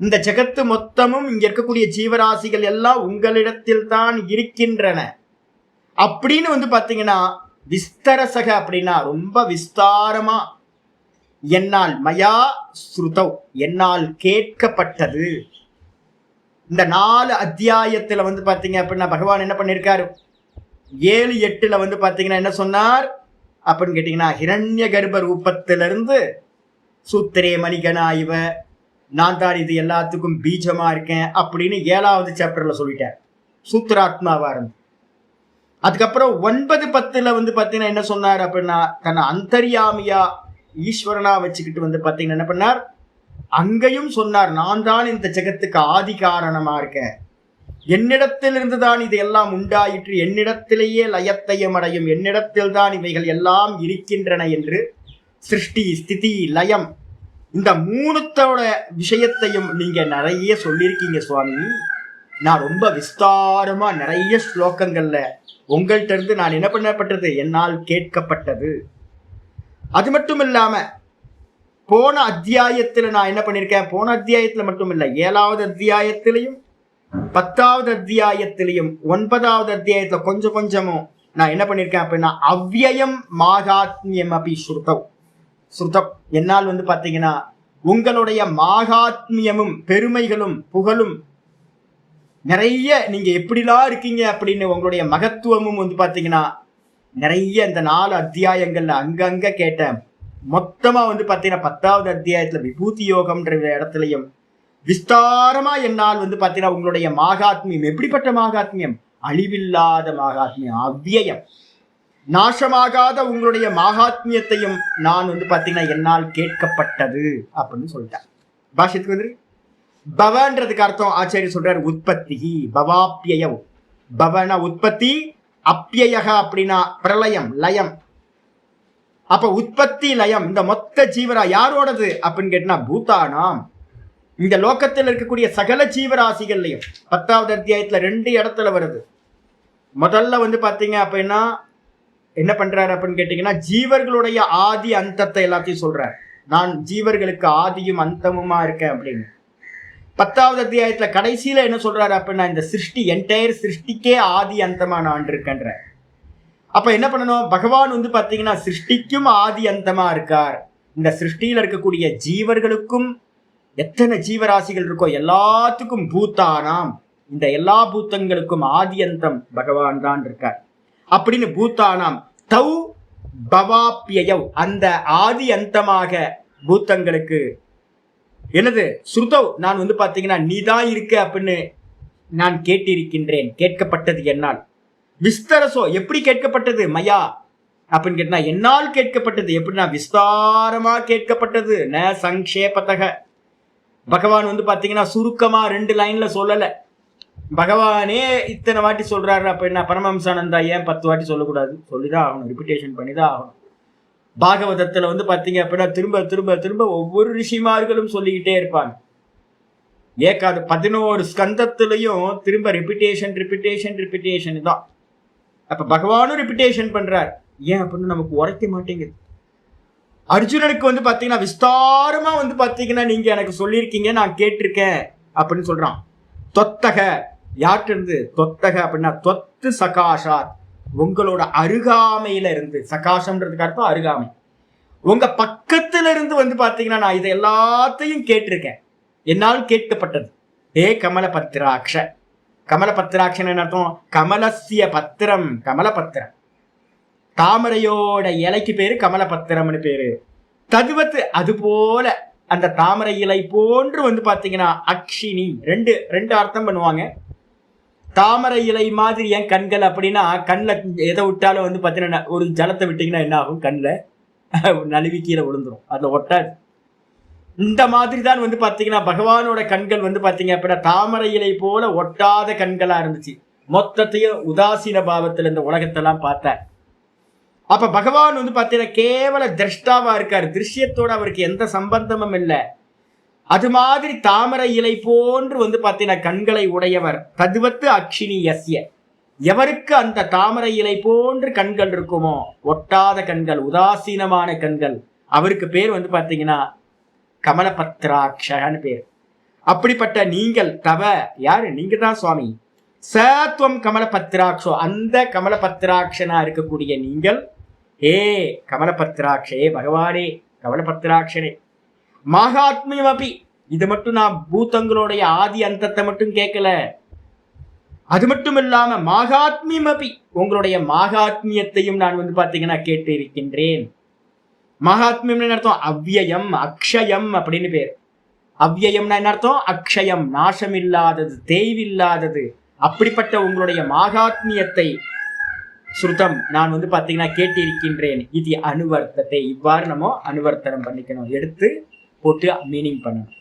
[SPEAKER 1] இந்த ஜெகத்து மொத்தமும் இங்க இருக்கக்கூடிய ஜீவராசிகள் எல்லாம் உங்களிடத்தில் தான் இருக்கின்றன அப்படின்னு பாத்தீங்கன்னா விஸ்தரசக அப்படின்னா ரொம்ப விஸ்தாரமா, என்னால் மயா ஸ்ருதவ் என்னால் கேட்கப்பட்டது. இந்த 4 அத்தியாயத்துல பாத்தீங்க அப்படின்னா பகவான் என்ன பண்ணிருக்காரு, 7, 8ல பாத்தீங்கன்னா என்ன சொன்னார் அப்படின்னு கேட்டீங்கன்னா, ஹிரண்ய கர்ப்ப ரூபத்திலிருந்து சூத்திரே மணிகனா இவ, நான் தான் இது எல்லாத்துக்கும் பீஜமா இருக்கேன் அப்படின்னு 7வது சாப்டர்ல சொல்லிட்டார், சூத்திராத்மாவா இருந்து. அதுக்கப்புறம் 9, 10ல பாத்தீங்கன்னா என்ன சொன்னார் அப்படின்னா, தன்னை அந்தர்யாமியா ஈஸ்வரனா வச்சுக்கிட்டு பாத்தீங்கன்னா என்ன பண்ணார், அங்கேயும் சொன்னார் நான் தான் இந்த ஜெகத்துக்கு ஆதி காரணமா இருக்கேன், என்னிடத்தில் இருந்துதான் இது எல்லாம் உண்டாயிற்று, என்னிடத்திலேயே லயத்தையும் அடையும், என்னிடத்தில் தான் இவைகள் எல்லாம் இருக்கின்றன என்று சிருஷ்டி ஸ்திதி லயம் இந்த 3தோட விஷயத்தையும் நீங்க நிறைய சொல்லியிருக்கீங்க சுவாமி. நான் ரொம்ப விஸ்தாரமா நிறைய ஸ்லோகங்கள்ல உங்கள்கிட்ட இருந்து நான் என்ன பண்ணப்பட்டது, என்னால் கேட்கப்பட்டது. அது மட்டும் இல்லாம போன அத்தியாயத்துல நான் என்ன பண்ணிருக்கேன், போன அத்தியாயத்துல மட்டும் இல்ல 7வது அத்தியாயத்திலையும் 10வது அத்தியாயத்திலையும் 9வது அத்தியாயத்துல கொஞ்சம் கொஞ்சமும் நான் என்ன பண்ணிருக்கேன் அப்படின்னா, அவ்யயம் மாகாத்மியம் அப்படி ஸ்ருதவ் என்னால் பாத்தீங்கன்னா உங்களுடைய மாகாத்மியமும் பெருமைகளும் புகழும் நிறைய, நீங்க எப்படிலாம் இருக்கீங்க அப்படின்னு உங்களுடைய மகத்துவமும் பாத்தீங்கன்னா நிறைய இந்த 4 அத்தியாயங்கள்ல அங்கங்க கேட்டேன். மொத்தமா பாத்தீங்கன்னா 10வது அத்தியாயத்துல விபூதி யோகம்ன்ற இடத்துலயும் விஸ்தாரமா என்னால் பாத்தீங்கன்னா உங்களுடைய மாகாத்மியம், எப்படிப்பட்ட மாகாத்மியம், அழிவில்லாத மாகாத்மியம், அவ்யயம், நாசமாகாத உங்களுடைய மாகாத்மியத்தையும் நான் பாத்தீங்கன்னா என்னால் கேட்கப்பட்டது அப்படின்னு சொல்லிட்டேன். பாஷ்யத்துக்கு பவன்றதுக்கு அர்த்தம் ஆச்சாரியர் சொல்றாரு உற்பத்தி, பவாப்யயம். பவன உற்பத்தி, அப்யயக அப்படின்னா பிரளயம் லயம். அப்ப உற்பத்தி லயம் இந்த மொத்த ஜீவரா யாரோடது அப்படின்னு கேட்டா பூதானாம், இந்த லோகத்தில் இருக்கக்கூடிய சகல ஜீவராசிகள்லையும். 10வது அத்தியாயத்துல 2 இடத்துல வருது. முதல்ல பாத்தீங்க அப்படின்னா என்ன பண்றாரு அப்படின்னு கேட்டீங்கன்னா, ஜீவர்களுடைய ஆதி அந்தத்தை எல்லாத்தையும் சொல்றாரு, நான் ஜீவர்களுக்கு ஆதியும் அந்தமுமா இருக்கேன் அப்படின்னு. 10வது அத்தியாயத்துல கடைசியில என்ன சொல்றாரு அப்படின்னா, இந்த சிருஷ்டி என்டையர் சிருஷ்டிக்கே ஆதி அந்தமா நான் இருக்கேன்ற. அப்ப என்ன பண்ணணும், பகவான் பாத்தீங்கன்னா சிருஷ்டிக்கும் ஆதி அந்தமா இருக்கார். இந்த சிருஷ்டியில இருக்கக்கூடிய ஜீவர்களுக்கும் எத்தனை ஜீவராசிகள் இருக்கோ எல்லாத்துக்கும் பூத்தானாம், இந்த எல்லா பூத்தங்களுக்கும் ஆதி அந்தம் பகவான் தான் இருக்கார் அப்படின்னு. பூத்தானாம் தௌ பவாப்யயவ் அந்த ஆதி அந்தமாக பூத்தங்களுக்கு என்னது ஸ்ருதவ் நான் பாத்தீங்கன்னா நீதான் இருக்க அப்படின்னு நான் கேட்டிருக்கின்றேன், கேட்கப்பட்டது என்னால். விஸ்தரசோ எப்படி கேட்கப்பட்டது, மயா அப்படின்னு கேட்டா என்னால் கேட்கப்பட்டது. எப்படின்னா விஸ்தாரமா கேட்கப்பட்டது, ந சங்கேபத்தக. பகவான் பாத்தீங்கன்னா சுருக்கமா 2 லைன்ல சொல்லல. பகவானே இத்தனை வாட்டி சொல்றாரு அப்படின்னா பரமஹம்சானந்தா ஏன் 10 வாட்டி சொல்லக்கூடாது, சொல்லிதான் ஆகணும், ரிப்பிட்டேஷன் பண்ணிதான் ஆகணும். பாகவதத்துல பாத்தீங்க அப்படின்னா திரும்ப திரும்ப திரும்ப ஒவ்வொரு ரிஷிமார்களும் சொல்லிக்கிட்டே இருப்பாங்க. ஏகாது 11 ஸ்கந்தத்திலையும் திரும்ப ரிப்பிட்டேஷன் ரிப்பிட்டேஷன் ரிப்பிட்டேஷன் தான். அப்ப பகவானும் ரிப்பிட்டேஷன் பண்றார். ஏன் அப்படின்னு நமக்கு உரைக்க மாட்டேங்குது. அர்ஜுனனுக்கு பாத்தீங்கன்னா விஸ்தாரமா பாத்தீங்கன்னா நீங்க எனக்கு சொல்லியிருக்கீங்க, நான் கேட்டிருக்கேன் அப்படின்னு சொல்றான். தொத்தக யார்கிட்ட இருந்து, தொத்தக அப்படின்னா தொத்து சகாஷாத் உங்களோட அருகாமையில இருந்து, சகாசம்ன்றதுக்கு அர்த்தம் அருகாமை, உங்க பக்கத்துல இருந்து பாத்தீங்கன்னா நான் இதை எல்லாத்தையும் கேட்டிருக்கேன், என்னால் கேட்கப்பட்டது. ஹே கமலபத்ராட்ச. கமலபத்ராட்சன் என்ன அர்த்தம்? கமலசிய பத்திரம், கமலபத்திரம். தாமரையோட இலைக்கு பேரு கமலபத்திரம்னு பேரு. ததுவத்து, அது போல அந்த தாமரை இலை போன்று பாத்தீங்கன்னா அக்ஷினி. ரெண்டு அர்த்தம் பண்ணுவாங்க. தாமரை இலை மாதிரி ஏன் கண்கள் அப்படின்னா, கண்ணில் எதை விட்டாலும் பாத்தீங்கன்னா ஒரு ஜலத்தை விட்டீங்கன்னா என்ன ஆகும்? கண்ணில் நழுவி கீழே விழுந்துரும், அதுல ஒட்டாது. இந்த மாதிரி தான் பாத்தீங்கன்னா பகவானோட கண்கள் பாத்தீங்க அப்படின்னா தாமரை இலை போல ஒட்டாத கண்களா இருந்துச்சு. மொத்தத்தையும் உதாசீன பாவத்துல இந்த உலகத்தெல்லாம் பார்த்தார். அப்ப பகவான் பாத்தீங்கன்னா கேவல திரஷ்டாவா இருக்காரு, திருஷ்யத்தோட அவருக்கு எந்த சம்பந்தமும் இல்லை. அது மாதிரி தாமரை இலை போன்று பாத்தீங்கன்னா கண்களை உடையவர். ததுவத்து அக்ஷினி யஸ்ய, எவருக்கு அந்த தாமரை இலை போன்று கண்கள் இருக்குமோ, ஒட்டாத கண்கள், உதாசீனமான கண்கள், அவருக்கு பேர் பாத்தீங்கன்னா கமலபத்ராட்சன்னு பேர். அப்படிப்பட்ட நீங்கள் தவ, யாரு? நீங்க தான் சுவாமி. சத்வம் கமலபத்ராட்சோ, அந்த கமலபத்ராட்சனா இருக்கக்கூடிய நீங்கள். ஏ கமலபத்ராட்சே, பகவானே கமலபத்ராட்சனே. மகாத்மியம் அப்படி, இது மட்டும் நான் பூத்தங்களுடைய ஆதி அந்தத்தை மட்டும் கேட்கல, அது மட்டும் இல்லாம மகாத்மியம் அப்படி, உங்களுடைய மகாத்மியத்தையும் நான் பாத்தீங்கன்னா கேட்டு இருக்கின்றேன். மகாத்மியம் என்ன அர்த்தம்? அவ்யயம் அக்ஷயம் அப்படின்னு பேர். அவ்யயம்னா என்ன அர்த்தம்? அக்ஷயம், நாசம் இல்லாதது, தேய்வில்லாதது. அப்படிப்பட்ட உங்களுடைய மகாத்மியத்தை ஸ்ருதம் நான் பாத்தீங்கன்னா கேட்டிருக்கின்றேன். இது அனுவர்த்தத்தை, இவ்வாறு நம்ம அனுவர்த்தனம் பண்ணிக்கணும், எடுத்து போட்டு மீனிங் பண்ணணும்.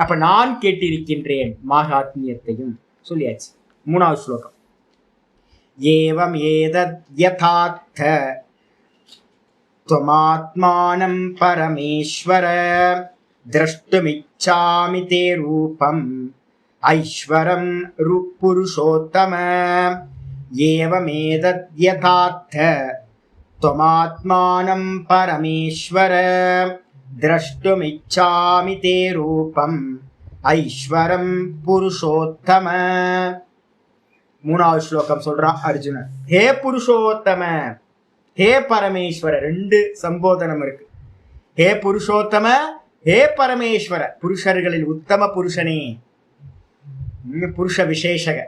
[SPEAKER 1] அப்ப நான் கேட்டிருக்கின்றேன் மகாத்மியத்தையும் சொல்லியாச்சு. 3வது ஸ்லோகம். ஏவம் ஏதத் யதார்த்த த்வமாத்மானம் பரமேஸ்வர திரஷ்டுமிச்சாமி தே ரூபம் ஐஸ்வரம் புருஷோத்தம. ஏவமேதத் யதார்த்த த்வமாத்மானம் பரமேஸ்வர திரஷ்டுமிச்சாமி தே ரூபம் ஐஸ்வரம் புருஷோத்தம. 3வது ஸ்லோகம் சொல்றான் அர்ஜுனன். ஹே புருஷோத்தம, ஹே பரமேஸ்வர. 2 சம்போதனம் இருக்கு. ஹே புருஷோத்தம, ஹே பரமேஸ்வர. புருஷர்களில் உத்தம புருஷனே, புருஷ விசேஷக.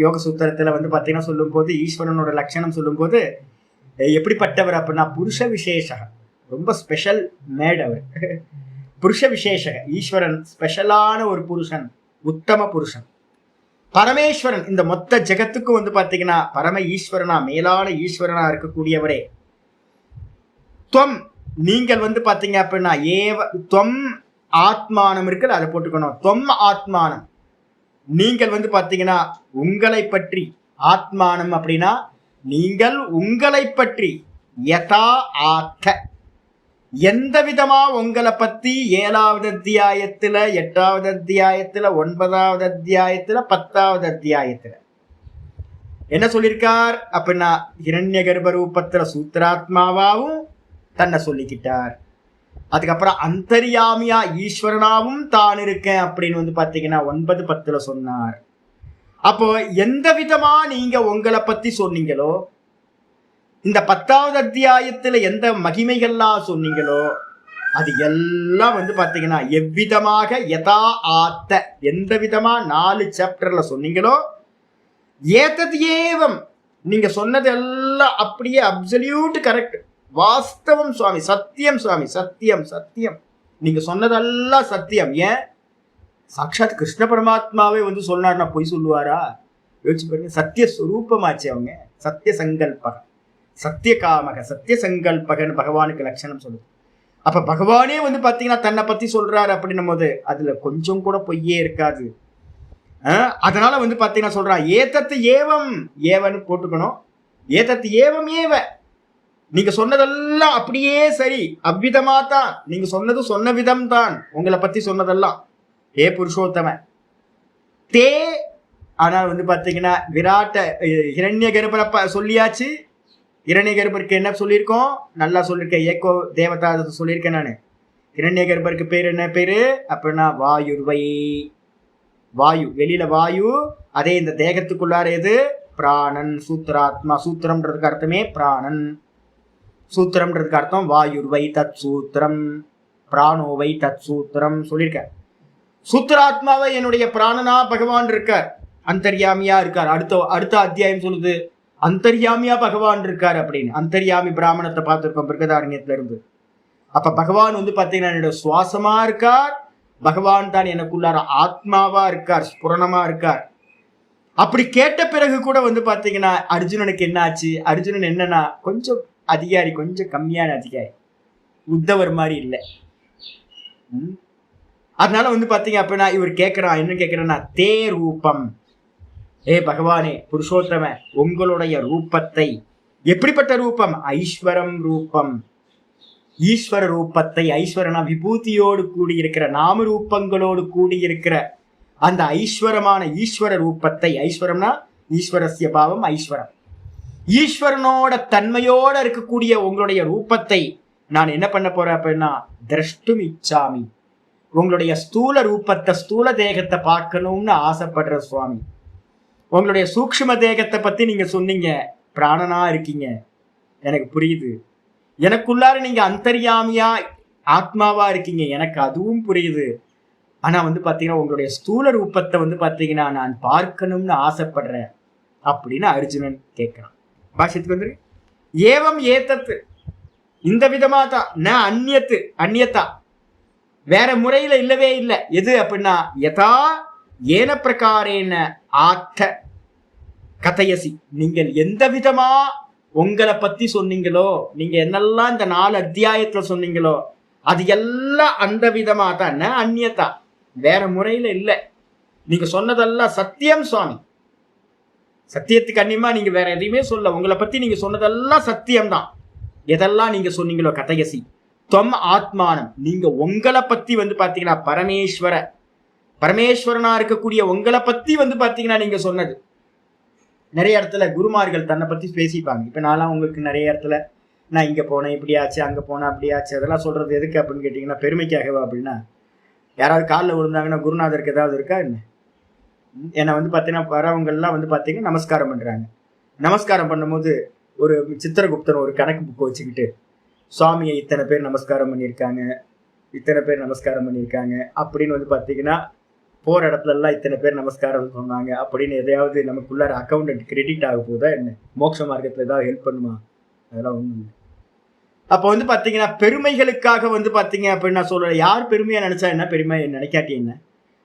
[SPEAKER 1] யோக சூத்திரத்துல பாத்தீங்கன்னா சொல்லும் போது ஈஸ்வரனோட லட்சணம் சொல்லும் போது எப்படிப்பட்டவர் அப்படின்னா புருஷ விசேஷக, ரொம்ப ஸ்பெஷல் மேட் அவர். புருஷ விசேஷக, ஈஸ்வரன் ஸ்பெஷலான ஒரு புருஷன், உத்தம புருஷன். பரமேஸ்வரன் இந்த மொத்த ஜெகத்துக்கும் பாத்தீங்கன்னா பரம ஈஸ்வரனா, மேலான ஈஸ்வரனா இருக்கக்கூடியவரே. துவம், நீங்கள் பாத்தீங்க அப்படின்னா ஏவ துவம் ஆத்மானம் இருக்குல்ல, அதை போட்டுக்கணும். துவம் ஆத்மானம், நீங்கள் பாத்தீங்கன்னா உங்களை பற்றி. ஆத்மானம் அப்படின்னா நீங்கள் உங்களை பற்றி. யதா ஆத்த, எந்த விதமா உங்களை பத்தி 7வது அத்தியாயத்துல, 8வது அத்தியாயத்துல, 9வது அத்தியாயத்துல, 10வது அத்தியாயத்துல என்ன சொல்லியிருக்கார் அப்படின்னா ஹிரண்ய கர்ப்ப ரூபத்துல சூத்திராத்மாவாவும் தன்னை சொல்லிக்கிட்டார். அதுக்கப்புறம் அந்தர்யாமியா ஈஸ்வரனாவும் தான் இருக்கேன் அப்படின்னு பாத்தீங்கன்னா 9, 10 சொன்னார். அப்போ எந்த விதமா நீங்க உங்களை பத்தி சொன்னீங்களோ, இந்த 10வது அத்தியாயத்துல எந்த மகிமைகள்லாம் சொன்னீங்களோ, அது எல்லாம் பாத்தீங்கன்னா எவ்விதமாக யதா ஆத்த, எந்த விதமா 4 சாப்டர்ல சொன்னீங்களோ, ஏதத் ஏவம், நீங்க சொன்னது எல்லாம் அப்படியே அப்சல்யூட் கரெக்ட், வாஸ்தவம் சுவாமி, சத்தியம் சுவாமி, சத்தியம் சத்தியம், நீங்க சொன்னதெல்லாம் சத்தியம். ஏன் சாட்சாத் கிருஷ்ண பரமாத்மாவே சொன்னார்னா பொய் சொல்லுவாரா? யோசிச்சு பாருங்க. சத்திய ஸ்வரூபமாச்சு அவங்க. சத்திய சங்கல்பக, சத்திய காமக, சத்திய சங்கல்பகன்னு பகவானுக்கு லட்சணம் சொல்லுது. அப்ப பகவானே பாத்தீங்கன்னா தன்னை பத்தி சொல்றாரு அப்படின்னும் போது அதுல கொஞ்சம் கூட பொய்யே இருக்காது. அதனால பாத்தீங்கன்னா சொல்றான் ஏதத்து ஏவம், ஏவன்னு போட்டுக்கணும். ஏதத்து ஏவம் ஏவ, நீங்க சொன்னதெல்லாம் அப்படியே சரி, அவ்விதமா தான் நீங்க சொன்னது, சொன்ன விதம் தான் உங்களை பத்தி சொன்னதெல்லாம். ஏ புருஷோத்தம தே, ஆனால் பாத்தீங்கன்னா விராட்ட ஹிரண்ய கர்ப்பரை சொல்லியாச்சு. ஹிரண்ய கர்ப்பருக்கு என்ன சொல்லியிருக்கோம்? நல்லா சொல்லியிருக்கேன். ஏகோ தேவதா சொல்லியிருக்கேன் நான். ஹிரண்ய கர்ப்பருக்கு பேர் என்ன பேரு அப்படின்னா வாயுர்வை, வாயு, வெளியில வாயு. அதே இந்த தேகத்துக்குள்ளார எது? பிராணன், சூத்திராத்மா. சூத்திரம்ன்றதுக்கு அர்த்தமே பிராணன், சூத்திரம்ன்றதுக்கு அர்த்தம் வாயுர்வை தத் சூத்திரம், பிராணோவை தத் சூத்திரம் சொல்லியிருக்க. சூத்திராத்மாவை என்னுடைய பிராணனா பகவான் இருக்கார், அந்தர்யாமியா இருக்கார். அடுத்த அத்தியாயம் சொல்லுது அந்தர்யாமியா பகவான் இருக்கார் அப்படின்னு. அந்தர்யாமி பிராமணத்தை பார்த்திருக்கோம் பிருகதாரண்யத்துல இருந்து. அப்ப பகவான் வந்து பாத்தீங்கன்னா என்னோட சுவாசமா இருக்கார், பகவான் தான் எனக்குள்ளார ஆத்மாவா இருக்கார், ஸ்புரணமா இருக்கார். அப்படி கேட்ட பிறகு கூட வந்து பாத்தீங்கன்னா அர்ஜுனனுக்கு என்ன ஆச்சு? அர்ஜுனன் என்னன்னா கொஞ்சம் அதிகாரி, கொஞ்சம் கம்மியான அதிகாரி, உத்தவர் மாதிரி இல்லை. அதனால வந்து பாத்தீங்க அப்படின்னா இவர் கேட்கிறான், என்ன கேட்கிறேன்னா தே ரூபம், ஏ பகவானே புருஷோத்தம, உங்களுடைய ரூபத்தை, எப்படிப்பட்ட ரூபம்? ஐஸ்வரம் ரூபம், ஈஸ்வர ரூபத்தை. ஐஸ்வரனா விபூதியோடு கூடியிருக்கிற, நாம ரூபங்களோடு கூடியிருக்கிற அந்த ஐஸ்வரமான ஈஸ்வர ரூபத்தை. ஐஸ்வரம்னா ஈஸ்வரஸ்ய பாவம் ஐஸ்வரம், ஈஸ்வரனோட தன்மையோட இருக்கக்கூடிய உங்களுடைய ரூபத்தை நான் என்ன பண்ண போறேன் அப்படின்னா திரஷ்டும் இச்சாமி, உங்களுடைய ஸ்தூல ரூபத்தை, ஸ்தூல தேகத்தை பார்க்கணும்னு ஆசைப்படுற சுவாமி. உங்களுடைய சூக்ஷ்ம தேகத்தை பத்தி நீங்க சொன்னீங்க, பிராணனா இருக்கீங்க, எனக்கு புரியுது. எனக்குள்ளார நீங்க அந்தர்யாமியா ஆத்மாவா இருக்கீங்க, எனக்கு அதுவும் புரியுது. ஆனா வந்து பாத்தீங்கன்னா உங்களுடைய ஸ்தூல ரூபத்தை வந்து பாத்தீங்கன்னா நான் பார்க்கணும்னு ஆசைப்படுறேன் அப்படின்னு அர்ஜுனன் கேட்கிறான். பாஷ்யத்துக்கு வந்துரு. ஏவம் ஏத்தத்து, இந்த விதமா தான், ந அந்நியத்து, அந்நியத்தா வேற முறையில இல்லவே இல்லை. எது அப்படின்னா யதா ஏன பிரகாரேன ஆத்த கதையசி, நீங்கள் எந்த விதமா உங்களை பத்தி சொன்னீங்களோ, நீங்க என்னெல்லாம் இந்த 4 அத்தியாயத்துல சொன்னீங்களோ அது எல்லாம் அந்த விதமா தான், அந்நியத்தா வேற முறையில இல்லை. நீங்க சொன்னதெல்லாம் சத்தியம் சுவாமி, சத்தியத்துக்கு அந்நியமா நீங்க வேற எதையுமே சொல்ல. உங்களை பத்தி நீங்க சொன்னதெல்லாம் சத்தியம்தான், எதெல்லாம் நீங்க சொன்னீங்களோ. கதையசி தொம் ஆத்மானம், நீங்க உங்களை பத்தி வந்து பாத்தீங்கன்னா பரமேஸ்வரனா இருக்கக்கூடிய உங்களை பத்தி வந்து பாத்தீங்கன்னா நீங்க சொன்னது. நிறைய இடத்துல குருமார்கள் தன்னை பத்தி பேசிப்பாங்க. இப்ப நான்லாம் உங்களுக்கு நிறைய இடத்துல நான் இங்க போனேன், இப்படி ஆச்சு, அங்க போனேன், அப்படி ஆச்சு, அதெல்லாம் சொல்றது எதுக்கு அப்படின்னு கேட்டீங்கன்னா பெருமைக்காகவா அப்படின்னா, யாராவது காலில் விழுந்தாங்கன்னா குருநாதருக்கு ஏதாவது இருக்கா என்ன? என்னை வந்து பார்த்தீங்கன்னா வரவங்கெல்லாம் வந்து பார்த்தீங்கன்னா நமஸ்காரம் பண்ணுறாங்க. நமஸ்காரம் பண்ணும்போது ஒரு சித்திரகுப்தன் ஒரு கணக்கு புக்கு வச்சுக்கிட்டு சுவாமியை இத்தனை பேர் நமஸ்காரம் பண்ணியிருக்காங்க, இத்தனை பேர் நமஸ்காரம் பண்ணியிருக்காங்க அப்படின்னு வந்து பார்த்தீங்கன்னா போகிற இடத்துலலாம் இத்தனை பேர் நமஸ்காரம் சொன்னாங்க அப்படின்னு எதையாவது நமக்குள்ளார அக்கௌண்ட் கிரெடிட் ஆக போதா என்ன? மோட்ச மார்க்கத்தில் ஏதாவது ஹெல்ப் பண்ணுமா? அதெல்லாம் ஒன்றும் இல்லை. அப்போ வந்து பார்த்தீங்கன்னா பெருமைகளுக்காக வந்து பார்த்தீங்க அப்படின்னு நான் சொல்கிறேன். யார் பெருமையாக நினச்சா என்ன, பெருமை நினைக்காட்டி என்ன,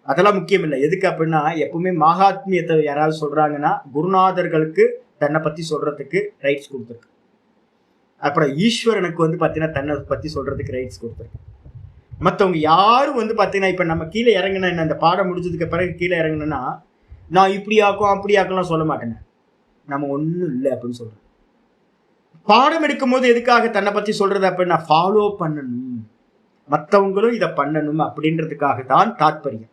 [SPEAKER 1] அதெல்லாம் முக்கியம் இல்லை. எதுக்கு அப்படின்னா எப்பவுமே மகாத்மியத்தை யாராவது சொல்கிறாங்கன்னா குருநாதர்களுக்கு தன்னை பற்றி சொல்கிறதுக்கு ரைட்ஸ் கொடுத்துருக்கு. அப்புறம் ஈஸ்வரனுக்கு வந்து பார்த்தீங்கன்னா தன்னை பற்றி சொல்கிறதுக்கு ரைட்ஸ் கொடுத்துருக்கு. மற்றவங்க யாரும் வந்து பார்த்தீங்கன்னா இப்போ நம்ம கீழே இறங்கினா என்ன, அந்த பாடம் முடிஞ்சதுக்கு பிறகு கீழே இறங்கினா நான் இப்படி ஆக்கும் அப்படி ஆக்கலாம் சொல்ல மாட்டேங்க. நம்ம ஒன்றும் இல்லை அப்படின்னு சொல்கிறோம். பாடம் எடுக்கும் போது எதுக்காக தன்னை பற்றி சொல்றது அப்படின்னா ஃபாலோ பண்ணணும், மற்றவங்களும் இதை பண்ணணும் அப்படின்றதுக்காக தான் தாற்பயம்.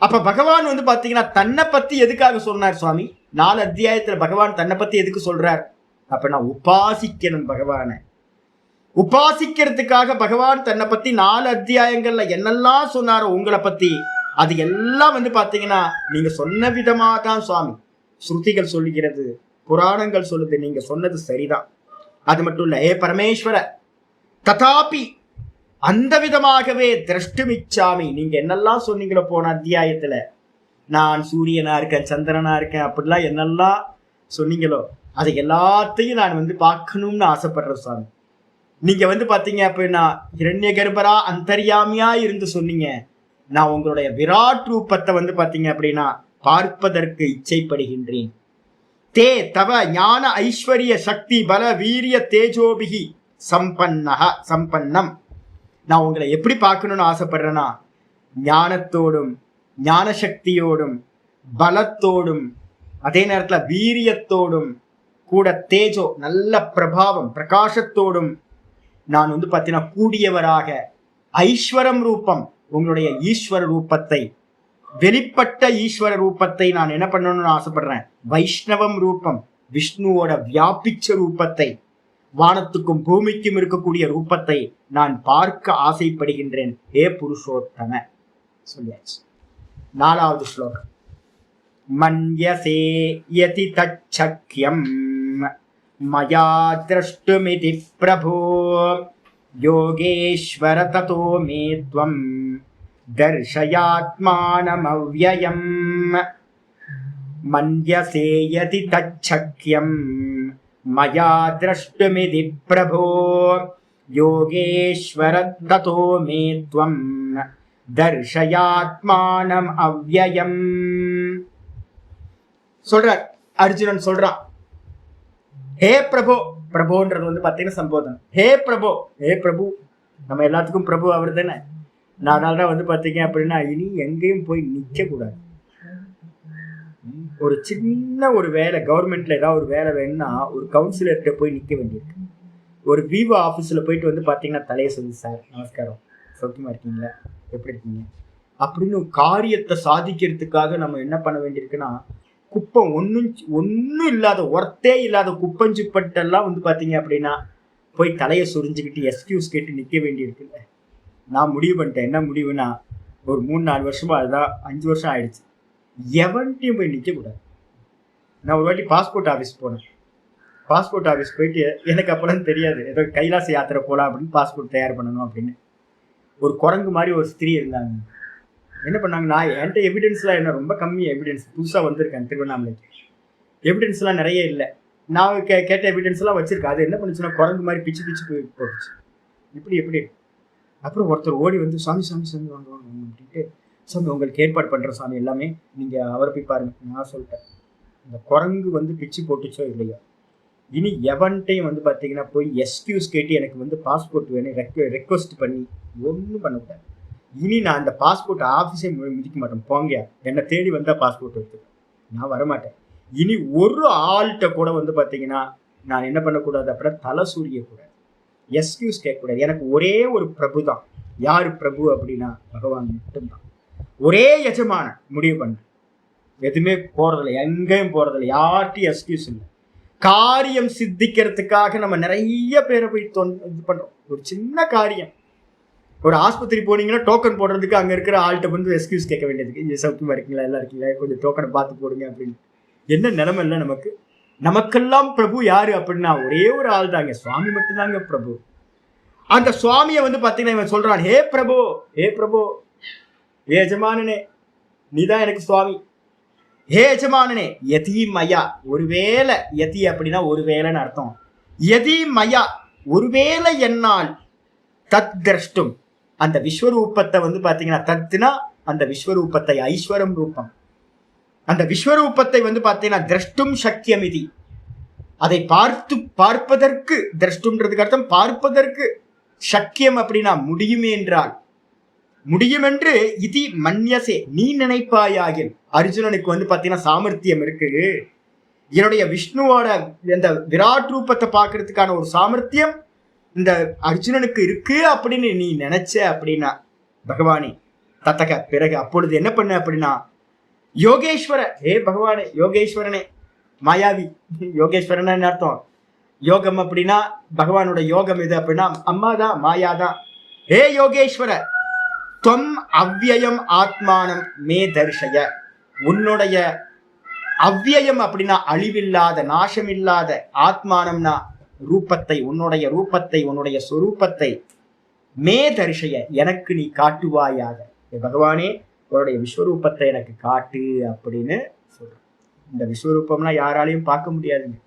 [SPEAKER 1] அப்ப பகவான் வந்து பாத்தீங்கன்னா தன்னை பத்தி எதுக்காக சொன்னார் சுவாமி? 4 அத்தியாயத்துல பகவான் தன்னை பத்தி எதுக்கு சொல்றார் அப்படின்னா உபாசிக்கணும். பகவானை உபாசிக்கிறதுக்காக பகவான் தன்னை பத்தி 4 அத்தியாயங்கள்ல என்னெல்லாம் சொன்னாரோ உங்களை பத்தி அது எல்லாம் வந்து பாத்தீங்கன்னா நீங்க சொன்ன விதமா தான் சுவாமி. ஸ்ருதிகள் சொல்லுகிறது, புராணங்கள் சொல்லுது, நீங்க சொன்னது சரிதான். அது மட்டும் இல்ல, ஏ பரமேஸ்வர ததாபி அந்த விதமாகவே திரஷ்டுமிச்சாமி, நீங்க என்னெல்லாம் சொன்னீங்களோ போன அத்தியாயத்துல, நான் சூரியனா இருக்கேன், சந்திரனா இருக்கேன், அப்படிலாம் என்னெல்லாம் சொன்னீங்களோ அதை எல்லாத்தையும் நான் வந்து பார்க்கணும்னு ஆசைப்படுறேன் சுவாமி. நீங்க வந்து பாத்தீங்க அப்படின்னா இரண்ய கர்ப்பரா அந்தர்யாமியா இருந்து சொன்னீங்க, நான் உங்களுடைய விராட் ரூபத்தை வந்து பாத்தீங்க அப்படின்னா பார்ப்பதற்கு இச்சைப்படுகின்றேன். தே தவ ஞான ஐஸ்வர்ய சக்தி பல வீரிய தேஜோபிகி சம்பன்னம், நான் உங்களை எப்படி பார்க்கணும்னு ஆசைப்படுறேன்னா ஞானத்தோடும் ஞான சக்தியோடும் பலத்தோடும் அதே நேரத்தில் வீரியத்தோடும் கூட தேஜோ நல்ல பிரபாவம் பிரகாசத்தோடும் நான் வந்து பார்த்தீங்கன்னா கூடியவராக ஐஸ்வரம் ரூபம் உங்களுடைய ஈஸ்வர ரூபத்தை, வெளிப்பட்ட ஈஸ்வர ரூபத்தை நான் என்ன பண்ணணும்னு ஆசைப்படுறேன். வைஷ்ணவம் ரூபம் விஷ்ணுவோட வியாபிச்ச ரூபத்தை, வானத்துக்கும் பூமிக்கும் இருக்கக்கூடிய ரூபத்தை நான் பார்க்க ஆசைப்படுகின்றேன். ஏ புருஷோத்தம சொல்லியாச்சு. 4வது ஸ்லோகம். மன்யசே யதி தச்சக்யம் மயா திரஷ்டுமிதி பிரபோ யோகேஸ்வர ததோ மே த்வம் தர்ஷயாத்மானம் அவ்யயம் மன்யசேயதி தச்சக்யம் மயா திரஷ்டுமிதி பிரபோ யோகேஸ்வர ததோ மே த்வம் தர்ஷயாத்மானம் அவ்யயம். சொல்றார் அர்ஜுனன் சொல்றான், ஹே பிரபு. பிரபுன்றது வந்து பார்த்தீங்கன்னா சம்போதனம். ஹே பிரபு, ஹே பிரபு, நம்ம எல்லாத்துக்கும் பிரபு அவர் தானே. அதனால தான் வந்து பார்த்தீங்க அப்படின்னா இனி எங்கேயும் போய் நிற்க கூடாது. ஒரு சின்ன ஒரு வேலை, கவர்மெண்ட்ல ஏதாவது ஒரு வேலை வேணும்னா ஒரு கவுன்சிலர்கிட்ட போய் நிற்க வேண்டியிருக்கு. ஒரு விவோ ஆஃபீஸில் போயிட்டு வந்து பார்த்தீங்கன்னா தலையை சொல்லி, சார் நமஸ்காரம், சௌக்கியமா இருக்கீங்களா, எப்படி இருக்கீங்க அப்படின்னு காரியத்தை சாதிக்கிறதுக்காக நம்ம என்ன பண்ண வேண்டியிருக்குன்னா, குப்பம் ஒன்றும் இல்லாத, ஒர்த்தே இல்லாத குப்பஞ்சுப்பட்டெல்லாம் வந்து பார்த்தீங்க அப்படின்னா போய் தலையை சொரிஞ்சுக்கிட்டு எக்ஸ்கியூஸ் கேட்டு நிற்க வேண்டியிருக்குல்ல. நான் முடிவு பண்ணிட்டேன். என்ன முடிவுனா, ஒரு 3-4 வருஷமா, அதுதான் 5 வருஷம் ஆயிடுச்சு, எவன்ட்டையும் போய் நிற்கக்கூடாது. நான் ஒரு வாட்டி பாஸ்போர்ட் ஆஃபீஸ் போனேன். பாஸ்போர்ட் ஆஃபீஸ் போயிட்டு எனக்கு அப்போலாம் தெரியாது, ஏதோ கைலாச யாத்திரை போகலாம் அப்படின்னு பாஸ்போர்ட் தயார் பண்ணணும் அப்படின்னு. ஒரு குரங்கு மாதிரி ஒரு ஸ்திரீ இருந்தாங்க. என்ன பண்ணாங்க, நான் என்கிட்ட எவிடன்ஸ்லாம் என்ன ரொம்ப கம்மி எவிடன்ஸ், புதுசாக வந்திருக்கேன் திருவண்ணாமலைக்கு, எவிடன்ஸ்லாம் நிறைய இல்லை. நான் கேட்ட எவிடன்ஸ்லாம் வச்சிருக்கேன். அது என்ன பண்ணுச்சுன்னா குரங்கு மாதிரி பிச்சு பிச்சு போட்டுச்சு. எப்படி அப்புறம் ஒருத்தர் ஓடி வந்து, சாமி வாங்க அப்படின்ட்டு, சாமி உங்களுக்கு ஏற்பாடு பண்ணுற சாமி எல்லாமே, நீங்கள் அவரை போய் பாருங்க. நான் சொல்லிட்டேன், இந்த குரங்கு வந்து பிச்சு போட்டுச்சோ இல்லையோ, இனி எவன்ட்டையும் வந்து பார்த்தீங்கன்னா போய் எக்ஸ்கியூஸ் கேட்டு எனக்கு வந்து பாஸ்போர்ட் வேணும் ரெக்வஸ்ட் பண்ணி ஒன்றும் பண்ணக்கூடாது. இனி நான் அந்த பாஸ்போர்ட் ஆஃபீஸே மிதிக்க மாட்டேன். போங்க, என்னை தேடி வந்தால் பாஸ்போர்ட் எடுத்துக்கேன், நான் வரமாட்டேன். இனி ஒரு ஆள்கிட்ட கூட வந்து பார்த்தீங்கன்னா நான் என்ன பண்ணக்கூடாது அப்படின்னா தலை சூரியக்கூடாது, எக்ஸ்கியூஸ் கேட்கக்கூடாது. எனக்கு ஒரே ஒரு பிரபு தான். யார் பிரபு அப்படின்னா பகவான் மட்டும்தான். ஒரே எஜமான முடிவு பண்ண, எதுவுமே போறதில்லை, எங்கேயும் போறதில்லை, யார்ட்டையும் எக்ஸ்கியூஸ் இல்லை. காரியம் சித்திக்கிறதுக்காக நம்ம நிறைய பேரை போய் இது பண்றோம். ஒரு சின்ன காரியம், ஒரு ஆஸ்பத்திரி போனீங்கன்னா டோக்கன் போடுறதுக்கு அங்கே இருக்கிற ஆள்கிட்ட வந்து எக்ஸ்கியூஸ் கேட்க வேண்டியதுக்கு, இது சௌக்கியமா இருக்கீங்களா, எல்லாம் இருக்கீங்களா, கொஞ்சம் டோக்கனை பார்த்து போடுங்க அப்படின்னு. என்ன நிலைமை இல்லை நமக்கு. நமக்கெல்லாம் பிரபு யாரு அப்படின்னா ஒரே ஒரு ஆள் தாங்க, சுவாமி மட்டும்தாங்க பிரபு. அந்த சுவாமியை வந்து பார்த்தீங்கன்னா இவன் சொல்றான், ஹே பிரபு, ஹே பிரபு, ஹே எஜமானனே, நீதான் எனக்கு சுவாமி. ஹே எஜமானனே, யதி மயா, ஒருவேளை, யதி அப்படின்னா ஒருவேளைன்னு அர்த்தம். யதி மயா, ஒருவேளை என்னால் தத் திரஷ்டும், அந்த விஸ்வரூபத்தை வந்து பார்த்தீங்கன்னா, தத்துனா அந்த விஸ்வரூபத்தை, ஐஸ்வரம் ரூபம், அந்த விஸ்வரூபத்தை வந்து பார்த்தீங்கன்னா திரஷ்டும் சக்கியம் இது, அதை பார்ப்பதற்கு, திரஷ்டும்ன்றதுக்கு அர்த்தம் பார்ப்பதற்கு, சக்கியம் அப்படின்னா முடியுமே என்றால், முடியும் என்று இது மன்யசே, நீ நினைப்பாயாகில். அர்ஜுனனுக்கு வந்து பார்த்தீங்கன்னா சாமர்த்தியம் இருக்கு, என்னுடைய விஷ்ணுவோட இந்த விராட் ரூபத்தை பார்க்கறதுக்கான ஒரு சாமர்த்தியம் இந்த அர்ஜுனனுக்கு இருக்கு அப்படின்னு நீ நினைச்ச அப்படின்னா பகவானே தத்தக, பிறகு அப்பொழுது என்ன பண்ண அப்படின்னா, யோகேஸ்வர, ஹே பகவானே, யோகேஸ்வரனே, மாயாவி, யோகேஸ்வரன் என்ன அர்த்தம், யோகம் அப்படின்னா பகவானோட யோகம் எது அப்படின்னா அம்மாதான், மாயாதான். ஹே யோகேஸ்வர, துவம் அவ்யயம் ஆத்மானம் மே தர்ஷய, உன்னுடைய அவ்யயம் அப்படின்னா அழிவில்லாத, நாசமில்லாத, ஆத்மானம்னா ரூபத்தை, உன்னுடைய ரூபத்தை, உன்னுடைய சொரூபத்தை, மே தரிசைய, எனக்கு நீ காட்டுவாயாக. பகவானே, உன்னுடைய விஸ்வரூபத்தை எனக்கு காட்டு அப்படின்னு சொல்றேன். இந்த விஸ்வரூபம்னா யாராலையும் பார்க்க முடியாதுங்க.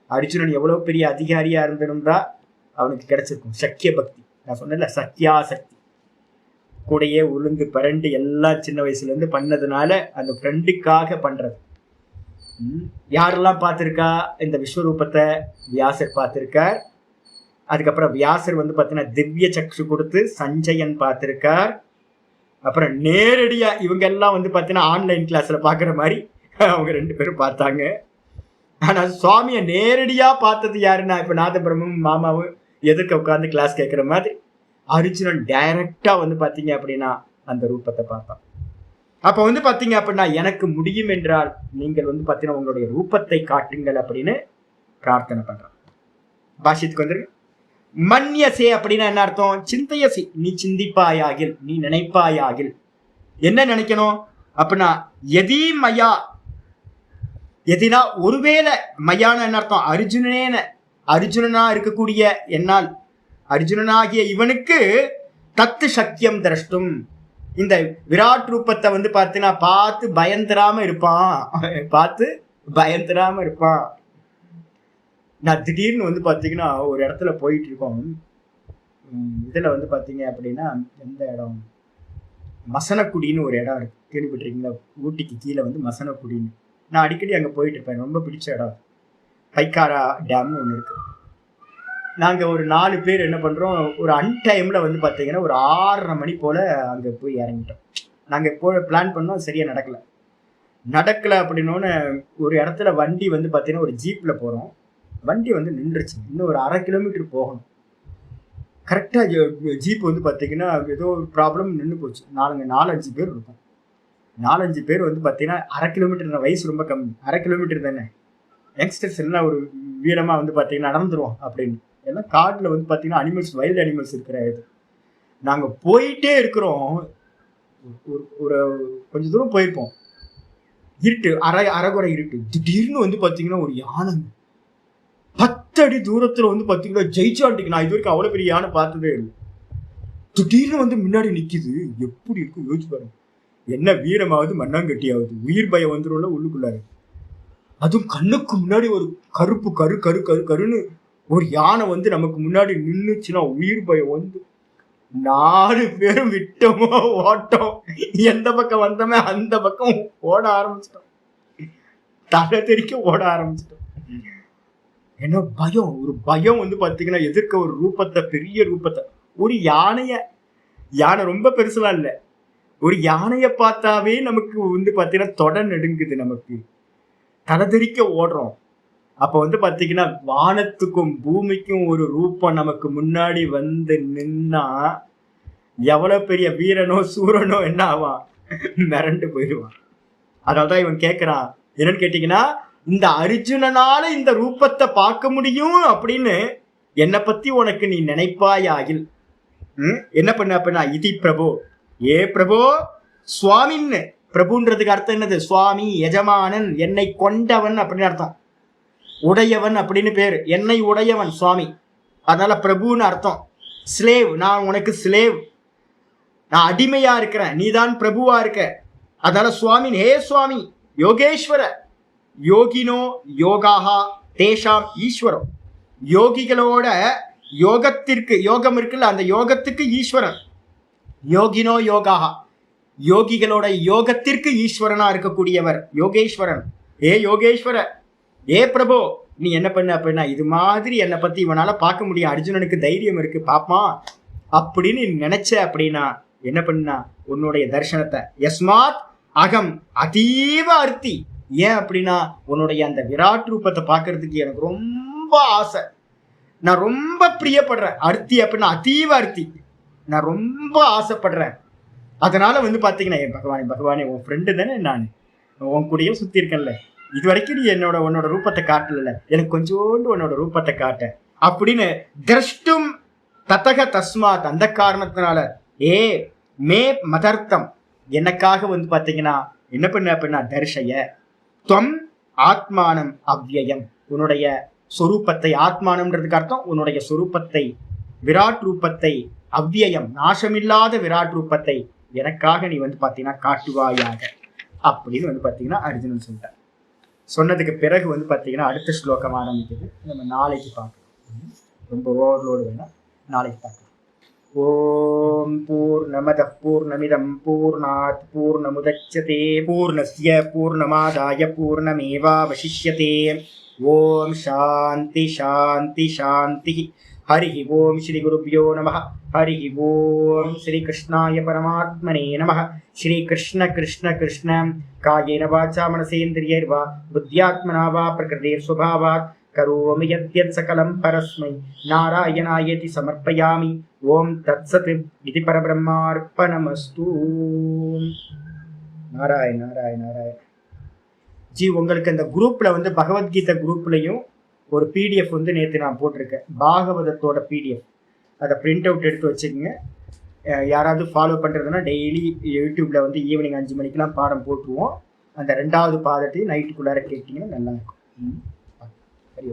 [SPEAKER 1] அர்ஜுனன் எவ்வளவு பெரிய அதிகாரியா இருந்திருந்தா அவனுக்கு கிடைச்சிருக்கும் சக்கிய பக்தி. நான் சொன்னேன்ல, சக்தியாசக்தி, கூடையே உளுந்து பரண்டு எல்லாம் சின்ன வயசுல இருந்து பண்ணதுனால அந்த ஃப்ரெண்டுக்காக பண்றது. யாரெல்லாம் பார்த்திருக்கா இந்த விஸ்வரூபத்தை? வியாசர் பார்த்திருக்கார். அதுக்கப்புறம் வியாசர் வந்து பார்த்தீங்கன்னா திவ்ய சக்ஷு கொடுத்து சஞ்சயன் பார்த்திருக்கார். அப்புறம் நேரடியா இவங்க எல்லாம் வந்து பார்த்தீங்கன்னா ஆன்லைன் கிளாஸ்ல பாக்குற மாதிரி அவங்க 2 பேரும் பார்த்தாங்க. ஆனா சுவாமியை நேரடியா பார்த்தது யாருன்னா, இப்ப நாதபிரமும் மாமாவும் எதிர்க்க உட்காந்து கிளாஸ் கேட்கிற மாதிரி அர்ஜுனன் டைரக்டா வந்து பாத்தீங்க அப்படின்னா அந்த ரூபத்தை பார்த்தான். அப்ப வந்து பாத்தீங்க அப்படின்னா, எனக்கு முடியும் என்றால் நீங்கள் வந்து பாத்தீங்கன்னா உங்களுடைய ரூபத்தை காட்டுங்கள் அப்படின்னு பிரார்த்தனை பண்றான். பாஷ்யத்துக்கு வந்துரு. மன்யசே அப்படின்னா என்ன அர்த்தம்? சிந்தையசி, நீ சிந்திப்பாயாகில், நீ நினைப்பாயாகில். என்ன நினைக்கணும் அப்படின்னா, எதி மயா, எதினா ஒருவேளை, மயான என்ன அர்த்தம்? அர்ஜுனனேன, அர்ஜுனனா இருக்கக்கூடிய என்னால், அர்ஜுனனாகிய இவனுக்கு தத்து சக்கியம் திரஷ்டும், இந்த விராட் ரூபத்தை வந்து பார்த்தீங்கன்னா பார்த்து பயந்துராம இருப்பான். நான் திடீர்னு வந்து பார்த்தீங்கன்னா ஒரு இடத்துல போயிட்டு இருக்கோம். இதில் வந்து பார்த்தீங்க அப்படின்னா எந்த இடம், மசனக்குடின்னு ஒரு இடம் இருக்கு, கேள்விப்பட்டிருக்கீங்களா? ஊட்டிக்கு கீழே வந்து மசனக்குடின்னு. நான் அடிக்கடி அங்கே போயிட்டு இருப்பேன், ரொம்ப பிடிச்ச இடம். பைக்காரா டேம்னு ஒன்று இருக்கு. நாங்கள் ஒரு 4 பேர் என்ன பண்ணுறோம், ஒரு அன்டைமில் வந்து பார்த்தீங்கன்னா ஒரு 6:30 மணி போல் அங்கே போய் இறங்கிட்டோம். நாங்கள் போய் பிளான் பண்ணோம், சரியாக நடக்கலை அப்படின்னோன்னு ஒரு இடத்துல வண்டி வந்து பார்த்தீங்கன்னா ஒரு ஜீப்பில் போகிறோம். வண்டி வந்து நின்றுச்சு, இன்னும் ஒரு 1/2 கிலோமீட்டர் போகணும். கரெக்டாக ஜீப் வந்து பார்த்தீங்கன்னா ஏதோ ஒரு ப்ராப்ளம் நின்று போச்சு. 4-5 பேர் இருக்கும். 4-5 பேர் வந்து பார்த்தீங்கன்னா 1/2 கிலோமீட்டர், வயசு ரொம்ப கம்மி, 1/2 கிலோமீட்டர் தானே, யங்ஸ்டர்ஸ் எல்லாம் ஒரு வீரமாக வந்து பார்த்தீங்கன்னா நடந்துருவோம் அப்படின்னு. எல்லாம் காட்டில் வந்து பார்த்தீங்கன்னா அனிமல்ஸ், வைல்டு அனிமல்ஸ் இருக்கிற இது. நாங்கள் போயிட்டே இருக்கிறோம். ஒரு கொஞ்சம் தூரம் போயிருப்போம். இருட்டு, அரைகுறை இருட்டு. திடீர்னு வந்து பார்த்தீங்கன்னா ஒரு யானை 10 அடி தூரத்தில் வந்து பார்த்தீங்கன்னா ஜெயிச்சாண்டிக்கு. நான் இது வரைக்கும் அவ்வளோ பெரிய யானை பார்த்ததே இல்லை. திடீர்னு வந்து முன்னாடி நிற்கிது. எப்படி இருக்கும் யோசிச்சு பாருங்க. என்ன வீரமாவது மண்ணாங்கட்டியாவது, உயிர் பயம் வந்துடும்ல உள்ளுக்குள்ளாரு. அதுவும் கண்ணுக்கு முன்னாடி ஒரு கருப்பு கருன்னு ஒரு யானை வந்து நமக்கு முன்னாடி நின்றுச்சுன்னா உயிர் பயம் வந்து 4 பேரும் விட்டோமோ ஓட்டோம். எந்த பக்கம் வந்தோமே அந்த பக்கம் ஓட ஆரம்பிச்சிட்டோம். தலை தெறிக்க ஓட ஆரம்பிச்சிட்டோம். என்ன பயம், ஒரு பயம் வந்து பார்த்தீங்கன்னா எதிர்க்க ஒரு ரூபத்தை, பெரிய ரூபத்தை, ஒரு யானை ரொம்ப பெருசுலாம் இல்லை, ஒரு யானையை பார்த்தாவே நமக்கு வந்து பார்த்தீங்கன்னா தொட நடுங்குது, நமக்கு தலதெறிக்க ஓடுறோம். அப்போ வந்து பார்த்தீங்கன்னா வானத்துக்கும் பூமிக்கும் ஒரு ரூபம் நமக்கு முன்னாடி வந்து நின்னா எவ்வளவு பெரிய வீரனோ சூரனோ என்ன ஆவான், மிரண்டு போயிடுவான். அதனால்தான் இவன் கேட்கிறான், என்னன்னு கேட்டீங்கன்னா, இந்த அர்ஜுனனால இந்த ரூபத்தை பார்க்க முடியும் அப்படின்னு என்னை பத்தி உனக்கு நீ நினைப்பாயாகில் என்ன பண்ண அப்படின்னா, இதி பிரபு, ஏ பிரபு, சுவாமின்னு. பிரபுன்றதுக்கு அர்த்தம் என்னது? சுவாமி, எஜமானன், என்னை கொண்டவன் அப்படின்னு அர்த்தம். உடையவன் அப்படின்னு பேரு, என்னை உடையவன் சுவாமி. அதனால பிரபுன்னு அர்த்தம். ஸ்லேவ், நான் உனக்கு ஸ்லேவ், நான் அடிமையா இருக்கிறேன், நீதான் பிரபுவா இருக்க. அதனால சுவாமி, ஹே சுவாமி யோகேஸ்வர. யோகினோ யோகாஹா தேஷாம் ஈஸ்வரம். யோகிகளோட யோகத்திற்கு, யோகம் இருக்குல்ல, அந்த யோகத்துக்கு ஈஸ்வரன். யோகினோ யோகாஹா, யோகிகளோட யோகத்திற்கு ஈஸ்வரனா இருக்கக்கூடியவர் யோகேஸ்வரன். ஏ யோகேஸ்வர, ஏ பிரபு, நீ என்ன பண்ண அப்படின்னா, இது மாதிரி என்னை பத்தி இவனால பார்க்க முடியும், அர்ஜுனனுக்கு தைரியம் இருக்கு பாப்பா அப்படின்னு நினைச்ச அப்படின்னா என்ன பண்ணா, உன்னுடைய தரிசனத்தை யஸ்மாத் அகம் அதீவ அர்த்தி. ஏன் அப்படின்னா, உன்னுடைய அந்த விராட் ரூபத்தை பார்க்கறதுக்கு எனக்கு ரொம்ப ஆசை, நான் ரொம்ப பிரியப்படுறேன். அர்த்தி அப்படின்னா அதீவ அர்த்தி, நான் ரொம்ப ஆசைப்படுறேன். அதனால வந்து பார்த்தீங்கன்னா, என் பகவானே உன் ஃப்ரெண்டு தானே, நான் உன் கூடயே சுற்றி இருக்கேன்ல, இது வரைக்கும் நீ உன்னோட ரூபத்தை காட்டல, எனக்கு கொஞ்சோண்டு உன்னோட ரூபத்தை காட்ட அப்படின்னு திரஷ்டும் தத்தக தஸ்மாத், அந்த காரணத்தினால ஏ மே மதர்த்தம், எனக்காக வந்து பார்த்தீங்கன்னா என்ன பண்ண அப்படின்னா, தர்ஷய துவம் ஆத்மானம் அவ்யயம், உன்னுடைய சொரூபத்தை, ஆத்மானம்ன்றதுக்கு அர்த்தம் உன்னுடைய சொரூபத்தை, விராட் ரூபத்தை, அவ்யயம் நாசமில்லாத விராட் ரூபத்தை எனக்காக நீ வந்து பார்த்தீங்கன்னா காட்டுவாயாக அப்படின்னு வந்து பார்த்தீங்கன்னா அர்ஜுனன் சொல்லிட்டார். சொன்னதுக்கு பிறகு வந்து பார்த்தீங்கன்னா அடுத்த ஸ்லோகம் ஆரம்பிக்குது. நம்ம நாளைக்கு பார்க்கலாம். ரொம்ப ஓவர்லோடு வேணாம், நாளைக்கு பார்க்கலாம். ஓம் பூர்ணமதః பூர்ணமிதம் பூர்ணாத் பூர்ணமுதச்யதே பூர்ணஸ்ய பூர்ணமாதாய பூர்ணமேவாவசிஷ்யதே. ஓம் சாந்தி சாந்தி சாந்தி. ஹரி ஓம் ஸ்ரீ குருப்யோ நமः. ஹரி ஓம் ஸ்ரீ கிருஷ்ணாய பரமாத்மனே நமः. ஸ்ரீ கிருஷ்ண கிருஷ்ண கிருஷ்ண காயேன வாசா மனசேந்திரியைர்வா புத்யாத்மனா வா பிரகிருதேர் ஸ்வபாவாத் கரோமி யத்யத் சகலம் பரஸ்மை நாராயணாயேதி சமர்ப்பயாமி. ஓம் தத்சத் இதி பரபிரம்மார்ப்பணமஸ்து. நாராயண நாராயண நாராயண. ஜி, உங்களுக்கு அந்த குரூப்ல வந்து பகவத்கீதை குரூப்லையும் ஒரு பிடிஎஃப் வந்து நேற்று நான் போட்டிருக்கேன், பாகவதத்தோட பிடிஎஃப். அதை பிரிண்ட் அவுட் எடுத்து வச்சுக்கோங்க. யாராவது ஃபாலோ பண்ணுறதுன்னா டெய்லி யூடியூப்ல வந்து ஈவினிங் 5 மணிக்கெலாம் பாடம் போட்டுருவோம். அந்த 2வது பாதத்தையும் நைட்டுக்குள்ளார கேட்டிங்கன்னா நல்லாயிருக்கும். சரி.